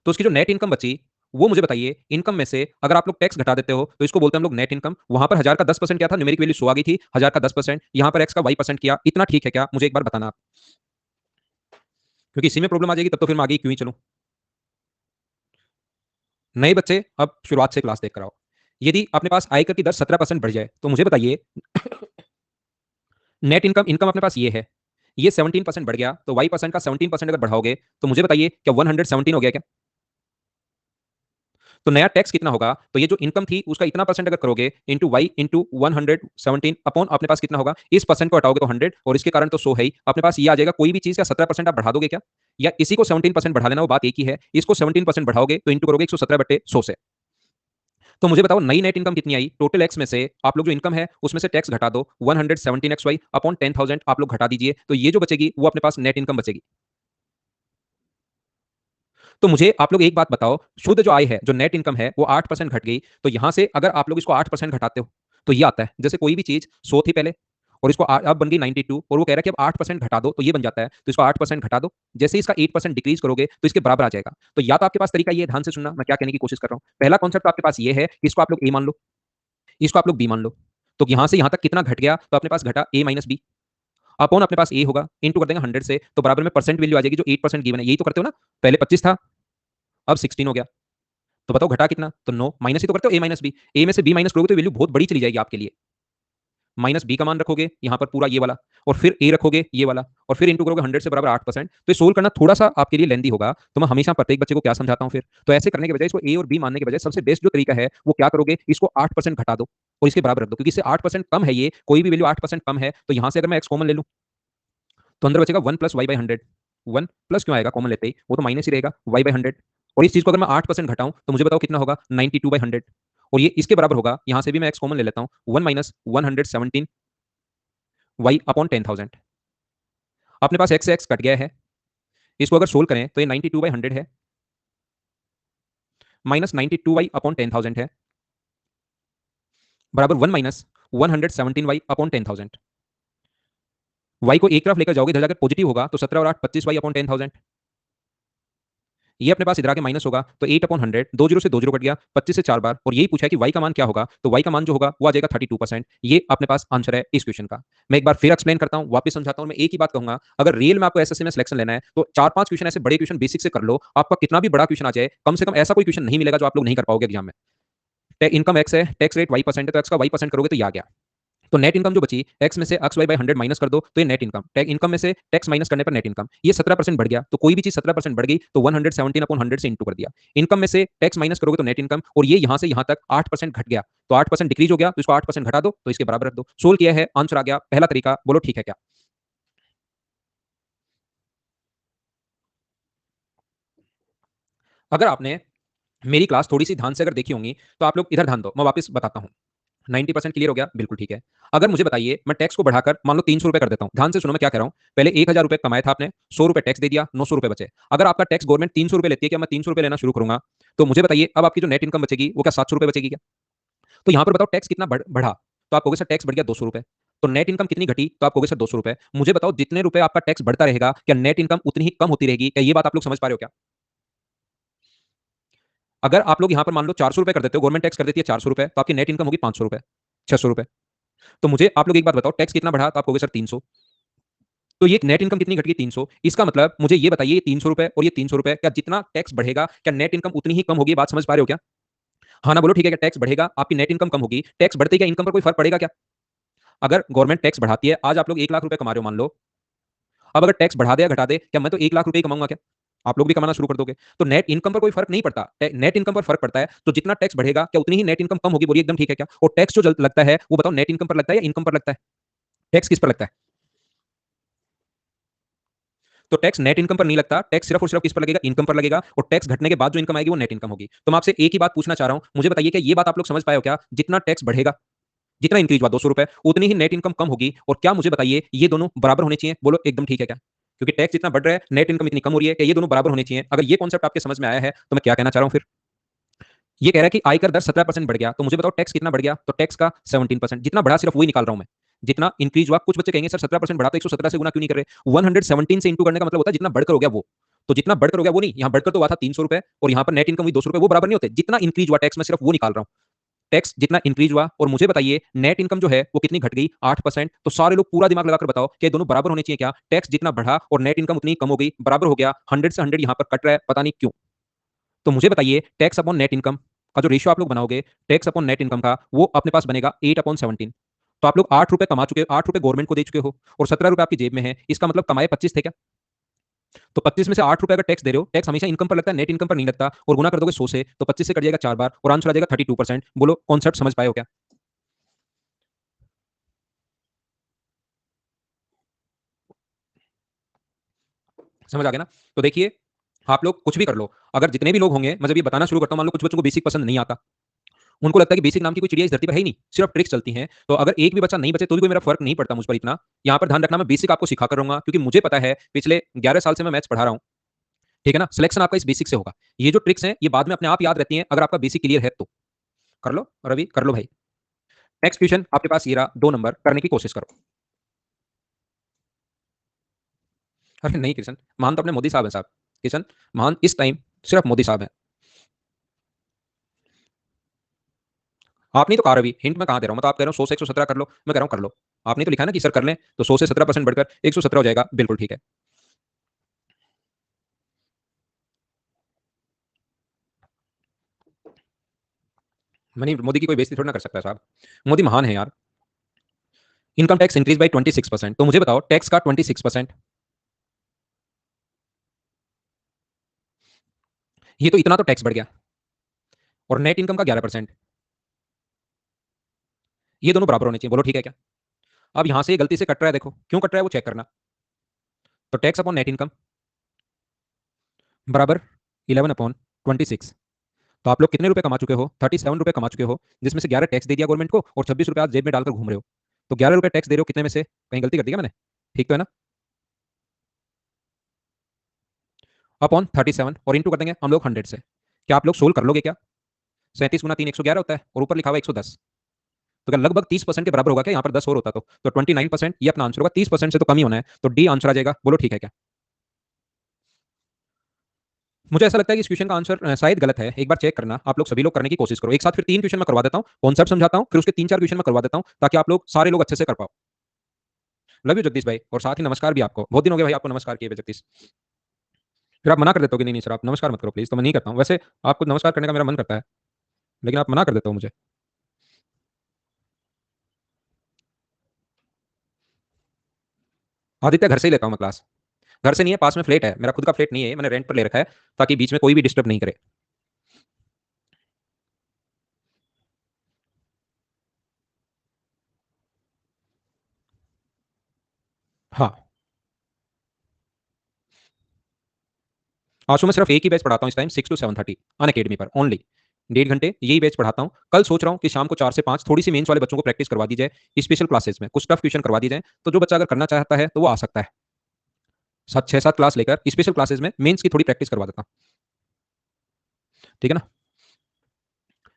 तो उसकी जो नेट इनकम बची वो मुझे बताइए, इनकम में से अगर आप लोग टैक्स घटा देते हो तो इसको बोलते हैं हम लोग नेट इनकम। वहां पर 1000 का 10% क्या था, न्यूमेरिक वैल्यू 100 आ गई थी, 1000 का 10%, यहां पर एक्स का वाई परसेंट किया, इतना ठीक है क्या, मुझे एक बार बताना आप। क्योंकि इसी में प्रॉब्लम आ जाएगी तब तो फिर मैं आगे क्यों ही चलूं। नए बच्चे अब शुरुआत से क्लास देख कर आओ। यदि अपने पास आयकर की दर 17% बढ़ जाए तो मुझे बताइए नेट इनकम, इनकम अपने पास ये है, ये 17% बढ़ गया, तो वाई परसेंट का 17% अगर बढ़ाओगे तो मुझे बताइए क्या 117 हो गया क्या। तो नया टैक्स कितना होगा, तो ये जो इनकम थी उसका इतना परसेंट अगर करोगे इंटू वाई इंटू 117 अपॉन अपने पास कितना होगा, इस परसेंट को हटाओगे तो 100, और इसके कारण तो 100 है ही अपने पास। ये आ जाएगा कोई भी चीज का 17% आप बढ़ा दोगे क्या, या इसी को 17% बढ़ा लेना, वो बात एक ही है। इसको 17% बढ़ाओगे तो इंटू करोगे 117/100 से। तो मुझे बताओ नई नेट इनकम कितनी आई, टोटल एक्स में से आप लोग जो इनकम है उसमें से टैक्स घटा दो, 117xy अपॉन 10,000 आप लोग घटा दीजिए, तो ये जो बचेगी वो अपने पास नेट इनकम बचेगी। तो मुझे आप लोग एक बात बताओ, शुद्ध जो आय है, जो नेट इनकम है वो 8% घट गई, तो यहां से अगर आप लोग इसको 8% घटाते हो तो ये आता है, जैसे कोई भी चीज 100 थी पहले और इसको अब बन गई 92, और वो कह रहा है कि अब 8% घटा दो तो ये बन जाता है, तो इसको 8% घटा दो, जैसे इसका 8% डिक्रीज करोगे तो इसके बराबर आ जाएगा। तो या तो आपके पास तरीका ये, ध्यान से सुनना मैं क्या कहने की कोशिश कर रहा हूं। पहला कॉन्सेप्ट आपके पास ये है कि इसको आप लोग ए मान लो, इसको आप लोग बी मान लो। तो यहां से यहां तक कितना घट गया, तो अपने पास घटा ए माइनस बी, अपॉन अपने पास ए होगा, इंटू कर देंगे 100 से, तो बराबर में परसेंट वैल्यू आ जाएगी जो 8% गिवन है, यही तो करते हो ना। पहले 25 था, अब 16 हो गया, तो बताओ घटा कितना, तो 9, माइनस ही तो करते हो ए माइनस बी, ए में से बी माइनस करोगे तो वैल्यू बहुत बड़ी चली जाएगी आपके लिए। माइनस बी का मान रखोगे यहां पर पूरा ये वाला, और फिर ए रखोगे ये वाला, और फिर इंटू करोगे 100 से बराबर 8%। तो ये सोल्व करना थोड़ा सा आपके लिए लेंदी होगा, तो मैं हमेशा प्रत्येक बच्चे को क्या समझाता हूं फिर, तो ऐसे करने के बजाय इसको ए और बी मानने के बजाय सबसे बेस्ट जो तरीका है वो क्या करोगे, इसको 8% घटा दो और इसके बराबर रख दो, क्योंकि इससे 8% कम है, ये कोई भी वैल्यू 8% कम है, तो यहां से अगर मैं एक्स कॉमन ले लूं तो अंदर बचेगा 1 + y/100, 1 प्लस क्यों आएगा कॉमन लेते ही, वो तो माइनस ही रहेगा y/100। और इस चीज को अगर मैं 8% घटाऊं तो मुझे बताओ कितना होगा, 92/100, और ये इसके बराबर होगा, यहां से भी मैं एक्स कॉमन ले लेता हूं, 1 माइनस 117 y अपॉन 10,000। अपने पास एक्स से एक्स कट गया है, इसको अगर सोल्व करें तो ये 92/100 है, माइनस 92y अपॉन 10,000 है, बराबर 1 माइनस 117y अपॉन 10,000। y को एक तरफ लेकर जाओगे, इधर जाकर पॉजिटिव होगा, तो 17 और 8 25y अपॉन 10,000। ये अपने पास इधर आके माइनस होगा, तो 8/100, 2 जीरो से 2 जीरो कट गया, 25 से 4 बार, और यही पूछा है कि y का मान क्या होगा, तो y का मान जो होगा वो आ जाएगा 32%। ये अपने पास आंसर है इस क्वेश्चन का। मैं एक बार फिर एक्सप्लेन करता हूं, वापस समझाता हूं। मैं एक ही बात कहूंगा, अगर रियल में आपको एसएससी में सिलेक्शन लेना है तो 4-5 क्वेश्चन ऐसे बड़े क्वेश्चन बेसिक से कर लो, आपका कितना भी बड़ा क्वेश्चन आ जाए, कम से कम ऐसा कोई क्वेश्चन नहीं मिलेगा जो आप लोग नहीं कर पाओगे एग्जाम में। इनकम एक्स है, टैक्स रेट y% है, तो एक्स का y% करोगे तो ये आ गया। तो नेट इनकम जो बची, एक्स में से एक्स वाई बाई 100 माइनस कर दो तो ये नेट इनकम, इनकम में से टैक्स माइनस करने पर नेट इनकम, ये 17% बढ़ गया। तो कोई भी चीज 17% बढ़ गई तो 117 अपॉन 100 से इंटू कर दिया। इनकम में से टैक्स माइनस करोगे तो नेट इनकम, और ये यहां से यहां तक 8% घट गया, तो 8% डिक्रीज हो गया, तो इसको 8% घटा दो तो इसके बराबर रख दो। सोल्व किया है, आंसर आ गया। पहला तरीका, बोलो ठीक है क्या? अगर आपने मेरी क्लास थोड़ी सी ध्यान से अगर देखी होंगी तो आप लोग इधर ध्यान दो, मैं वापस बताता हूँ। 90% क्लियर हो गया, बिल्कुल ठीक है। अगर मुझे बताइए, मैं टैक्स को बढ़ाकर मान लो 300 रुपए कर देता हूं। ध्यान से सुनो मैं क्या कह रहा हूं। पहले 1000 रुपए कमाया था आपने, 100 रुपए टैक्स दे दिया, 900 रुपए बचे। अगर आपका टैक्स गवर्नमेंट 300 रुपए लेती है, क्या मैं 300 रुपए लेना शुरू करूंगा? तो मुझे बताइए अब आपकी जो नेट इनकम बचेगी वो क्या 700 रुपए बचेगी क्या? तो यहां पर बताओ टैक्स कितना बढ़ा, तो आप कहोगे सर टैक्स बढ़ गया 200 रुपए। तो नेट इनकम कितनी घटी, तो आप कहोगे सर 200 रुपए। मुझे बताओ जितने रुपए आपका टैक्स बढ़ता रहेगा, क्या नेट इनकम उतनी ही कम होती रहेगी? क्या ये बात आप लोग समझ पा रहे हो क्या? अगर आप लोग यहां पर मान लो 400 रुपए कर देते हो, गवर्नमेंट टैक्स कर देती है 400 रुपए, तो आपकी नेट इनकम होगी 500 रुपए, 600 रुपए। तो मुझे आप लोग एक बात बताओ, टैक्स कितना बढ़ा, तो आप कहोगे सर 300। तो ये नेट इनकम कितनी घट गई, 300। इसका मतलब मुझे ये बताइए, ये 300 रुपए और ये 300 रुपए, क्या जितना टैक्स बढ़ेगा क्या नेट इनकम उतनी ही कम होगी? बात समझ पा रहे हो क्या? हाँ ना बोलो ठीक है, क्या टैक्स बढ़ेगा आपकी नेट इनकम कम होगी, टैक्स बढ़ते क्या इनकम पर कोई फर्क पड़ेगा क्या? अगर गवर्नमेंट टैक्स बढ़ाती है, आज आप लोग 1 लाख रुपए कमा रहे हो मान लो, अब अगर टैक्स बढ़ा दे या घटा दे, क्या मैं तो 1 लाख रुपए ही कमाऊंगा क्या? आप लोग भी कमाना शुरू कर दोगे। तो नेट इनकम पर कोई फर्क नहीं पड़ता, नेट इनकम पर फर्क पड़ता है। तो जितना टैक्स बढ़ेगा क्या उतनी ही नेट इनकम कम होगी? बोलिए एकदम ठीक है क्या? और टैक्स जो लगता है वो बताओ नेट इनकम पर लगता है या इनकम पर लगता है? टैक्स किस पर लगता है? तो टैक्स नेट इनकम पर नहीं लगता, टैक्स सिर्फ और सिर्फ किस पर लगेगा, इनकम पर लगेगा। और टैक्स घटने के बाद जो इनकम आएगी वो नेट इनकम होगी। तो मैं आपसे एक ही बात पूछना चाह रहा हूं, मुझे बताइए कि ये बात आप लोग समझ पाए हो क्या? जितना टैक्स बढ़ेगा, जितना इंक्रीज हुआ 200 रुपए, उतनी ही नेट इनकम कम होगी। और क्या मुझे बताइए ये दोनों बराबर होने चाहिए? बोलो एकदम ठीक है क्या? क्योंकि टैक्स इतना बढ़ रहा है, नेट इनकम इतनी कम हो रही है, कि ये दोनों बराबर होने चाहिए। अगर ये कॉन्सेप्ट आपके समझ में आया है तो मैं क्या कहना चाह रहा हूं फिर? ये कह रहा है कि आयकर दर 17% बढ़ गया, तो मुझे बताओ टैक्स कितना बढ़ गया? तो टैक्स का 17%। जितना बढ़ा सिर्फ वही निकाल रहा हूं मैं, जितना इंक्रीज हुआ। कुछ बच्चे कहेंगे सर 17% बढ़ा तो 117 से गुना क्यों नहीं कर रहे? 117 से इंटू करने का मतलब होता है जितना बढ़कर हो गया वो। तो जितना बढ़कर हो गया वो नहीं, यहाँ बढ़कर तो हुआ था 300 रुपए और यहाँ पर नेट इनकम हुई 200 रुपए, वो बराबर नहीं होते। जितना इंक्रीज हुआ टैक्स में सिर्फ वो निकाल रहा हूँ, टैक्स जितना इंक्रीज हुआ। और मुझे बताइए नेट इनकम जो है वो कितनी घट गई, 8%। तो सारे लोग पूरा दिमाग लगाकर बताओ कि दोनों बराबर होने चाहिए क्या? टैक्स जितना बढ़ा और नेट इनकम उतनी कम हो गई, बराबर हो गया। 100 से 100 यहाँ पर कट रहा है, पता नहीं क्यों। तो मुझे बताइए टैक्स अपॉन नेट इनकम का जो रेशियो आप लोग बनाओगे, टैक्स अपॉन नेट इनकम का, वो अपने पास बनेगा 8/17। तो आप लोग 8 रुपए कमा चुके हो, 8 रुपए गवर्नमेंट को दे चुके हो और 17 रुपए आपकी जेब में है। इसका मतलब कमाए 25 थे क्या? तो 25 में से 8 रुपए अगर टैक्स दे रहे हो, टैक्स हमेशा इनकम पर लगता है, नेट इनकम पर नहीं लगता। और गुना कर दोगे 100 से तो 25 से कट जाएगा 4 बार और आंसर आ जाएगा 32%। बोलो कॉन्सेप्ट समझ पाए हो क्या? समझ आ गया ना? तो देखिए आप लोग कुछ भी कर लो, अगर जितने भी लोग होंगे, मैं जब ये बताना शुरू करता हूं, मान लो कुछ बच्चों को बेसिक पसंद नहीं आता, उनको लगता है कि बेसिक नाम की कोई चिड़िया इस धरती पर है ही नहीं, सिर्फ ट्रिक्स चलती हैं। तो अगर एक भी बच्चा नहीं बचे तो भी कोई मेरा फर्क नहीं पड़ता मुझ पर इतना। यहाँ पर ध्यान रखना, मैं बेसिक आपको सिखा कर रहूंगा, क्योंकि मुझे पता है पिछले 11 साल से मैं मैथ्स पढ़ा रहा हूँ। ठीक है ना? सिलेक्शन आपका इस बेसिक से होगा। ये जो ट्रिक्स हैं ये बाद में अपने आप याद रहती हैं, अगर आपका बेसिक क्लियर है तो। कर लो रवि, कर लो भाई। नेक्स्ट क्वेश्चन आपके पास ये रहा, 2 नंबर करने की कोशिश करो। अरे नहीं किशन, महान तो अपने मोदी साहब हैं साहब। किशन, महान इस टाइम सिर्फ मोदी साहब हैं। आपने तो कहा रवि, हिंट मैं कहां दे रहा हूं? मैं तो आप कह रहा हूं 100 से 117 कर लो, मैं कह रहा हूं कर लो। आपने तो लिखा ना कि सर कर लें, तो 100 से 17% बढ़कर 117 हो जाएगा, बिल्कुल ठीक है। मनी मोदी की कोई बेइज्जती थोड़ी ना कर सकता है साहब, मोदी महान है यार। Income tax increase by 26%। तो मुझे बताओ टैक्स का 26%, ये तो इतना तो टैक्स बढ़ गया। और नेट इनकम का 11%, ये दोनों बराबर होने चाहिए। बोलो ठीक है क्या? अब यहां से गलती से कट रहा है, देखो क्यों कट रहा है वो चेक करना। तो टैक्स अपॉन नेट इनकम बराबर 11/26। तो आप लोग कितने रुपए कमा चुके हो? 37 रुपए कमा चुके हो, जिसमें से 11 टैक्स दे दिया गवर्नमेंट को और 26 रुपए आप जेब में डालकर घूम रहे हो। तो 11 रुपए टैक्स दे रहे हो कितने में से? कहीं गलती कर दी क्या मैंने? ठीक तो है ना? अपॉन 37 और इंटू कर देंगे हम लोग 100 से। क्या आप लोग सोल्व कर लोगे क्या? 37 गुना 3 111 होता है और ऊपर लिखा हुआ 110। तो क्या लगभग 30% के बराबर होगा क्या? यहाँ पर 10 और होता तो 29%, ये अपना आंसर होगा। 30% से तो कम ही होना है, तो डी आंसर आ जाएगा। बोलो ठीक है क्या? मुझे ऐसा लगता है कि इस क्वेश्चन का आंसर शायद गलत है, एक बार चेक करना। आप लोग सभी लोग करने की कोशिश करो एक साथ, फिर 3 क्वेश्चन मैं करवा देता हूँ, कॉन्सेप्ट समझाता हूँ, फिर उसके 3 4 क्वेश्चन मैं करवा देता हूँ, ताकि आप लोग सारे लोग अच्छे से कर पाओ। लव यू जगदीश भाई, और साथ ही नमस्कार भी आपको, बहुत दिन हो गए भाई आपको नमस्कार किए हुए जगदीश। फिर आप मना कर देते हो कि नहीं नहीं सर आप नमस्कार मत करो प्लीज, तो मैं नहीं करता हूँ। वैसे आपको नमस्कार करने का मेरा मन करता है, लेकिन आप मना कर देते हो मुझे। आदित्य घर से ही लेता हूँ मैं क्लास। घर से नहीं है, पास में फ्लैट है, मेरा खुद का फ्लैट नहीं है, मैंने रेंट पर ले रखा है ताकि बीच में कोई भी डिस्टर्ब नहीं करे। हाँ, आंसू में सिर्फ एक ही बैच पढ़ाता हूँ इस टाइम, 6 to 7:30 अन अकेडमी पर ओनली। 1.5 घंटे यही बैच पढ़ाता हूँ। कल सोच रहा हूँ कि शाम को 4 से 5 थोड़ी सी मेंस वाले बच्चों को प्रैक्टिस करवा दी जाए, स्पेशल क्लासेस में कुछ टफ क्वेश्चन करवा दी जाए, तो जो बच्चा अगर करना चाहता है तो वो आ सकता है। 6-7 क्लास लेकर स्पेशल क्लासेस में मेंस की थोड़ी प्रैक्टिस करवा देता हूँ। ठीक है ना।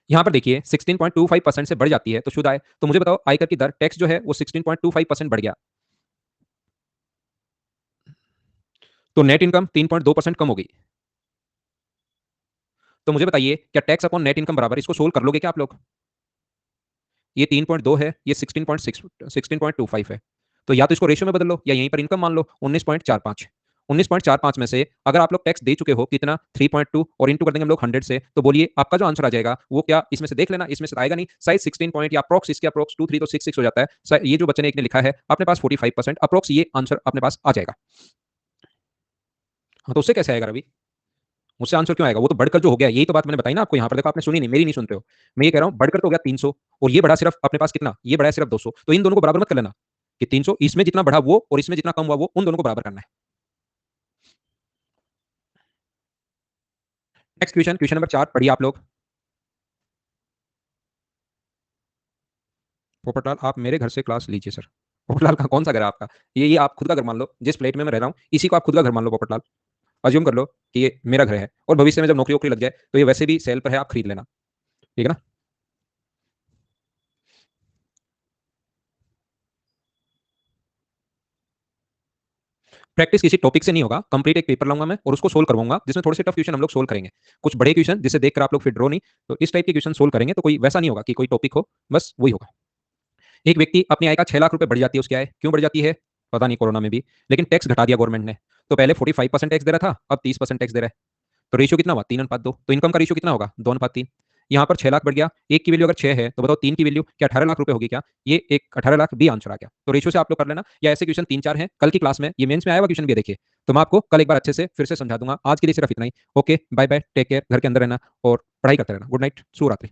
यहाँ पर देखिए 16.25% से बढ़ जाती है तो शुद्ध आय, तो मुझे बताओ आयकर की दर टैक्स जो है वो 16.25% बढ़ गया, तो नेट इनकम 3.2% कम होगी। तो मुझे बताइए क्या टैक्स अपॉन नेट इनकम बराबर, इसको सोल्व कर लोगे क्या आप लोग? ये 3.2 है, ये 16.25 है, तो या तो इसको रेशियो में बदल लो या यहीं पर इनकम मान लो 19.45। 19.45 में से अगर आप लोग टैक्स दे चुके हो कितना 3.2 और इंटू कर देंगे हम लोग 100 से, तो बोलिए आपका जो आंसर आ जाएगा वो क्या, इसमें से देख लेना, इसमें से आएगा नहीं, साइज 16 पॉइंट या अप्रोक्स, इसके अप्रोक्स 2 3 तो 6 6 हो जाता है, ये जो बच्चे ने एक ने लिखा है अपने पास 45% अप्रोक्स, ये आंसर अपने पास आ जाएगा। हाँ, तो उससे कैसे आएगा रवि? मुझसे आंसर क्यों आएगा? वो तो बढ़कर जो हो गया, यही तो बात मैंने बताई ना आपको, यहाँ पर देखो आपने सुनी नहीं, मेरी नहीं सुनते हो। मैं ये कह रहा हूँ बढ़कर तो हो गया 300, और ये बढ़ा सिर्फ अपने पास कितना, ये बढ़ा सिर्फ 200, तो इन दोनों को बराबर मत कर लेना कि 300 इसमें जितना बढ़ा वो और इसमें जितना कम हुआ वो, उन दोनों को बराबर करना है। नेक्स्ट क्वेश्चन, क्वेश्चन नंबर 4 पढ़िए आप लोग। पोपटलाल आप मेरे घर से क्लास लीजिए सर। पोपटलाल का कौन सा घर है आपका? ये आप खुद का घर मान लो, जिस फ्लैट में मैं रह रहा हूँ इसी को आप खुद का घर मान लो पोपटलाल। अज्यूम कर लो कि ये मेरा घर है और भविष्य में जब नौकरी वोकरी लग जाए तो ये वैसे भी सेल पर है, आप खरीद लेना। ठीक है ना। प्रैक्टिस किसी टॉपिक से नहीं होगा, कंप्लीट एक पेपर लाऊंगा मैं और उसको सोल्व करवाऊंगा, जिसमें थोड़े से टफ क्वेश्चन हम लोग सोल्व करेंगे, कुछ बड़े क्वेश्चन जिसे देखकर आप लोग फिर ड्रॉ नहीं, तो इस टाइप के क्वेश्चन सोल्व करेंगे, तो कोई वैसा नहीं होगा कि कोई टॉपिक हो, बस वही होगा। एक व्यक्ति अपनी आय का 6 लाख रुपए बढ़ जाती है, उसकी आय क्यों बढ़ जाती है? पता नहीं, कोरोना में भी, लेकिन टैक्स घटा दिया गवर्नमेंट ने। तो पहले 45% टैक्स दे रहा था, अब 30% टैक्स दे रहा है, तो रेशियो कितना हुआ? 3:2, तो इनकम का रेशियो कितना होगा? 2:3। यहाँ पर 6 लाख बढ़ गया, एक की वैल्यू अगर 6 है तो बताओ तीन की वैल्यू क्या 18 लाख रुपए होगी क्या? ये एक 18 लाख भी आंसर आ गया, तो रेशियो से आप लोग कर लेना, या ऐसे क्वेश्चन 3 4 हैं कल की क्लास में, ये मेंस में आया हुआ क्वेश्चन भी देखिए, तो मैं आपको कल एक बार अच्छे से फिर से समझा दूंगा। आज के लिए सिर्फ इतना ही। Okay bye bye, take care, घर के अंदर रहना और पढ़ाई करते रहना। गुड नाइट, शुभ रात्रि।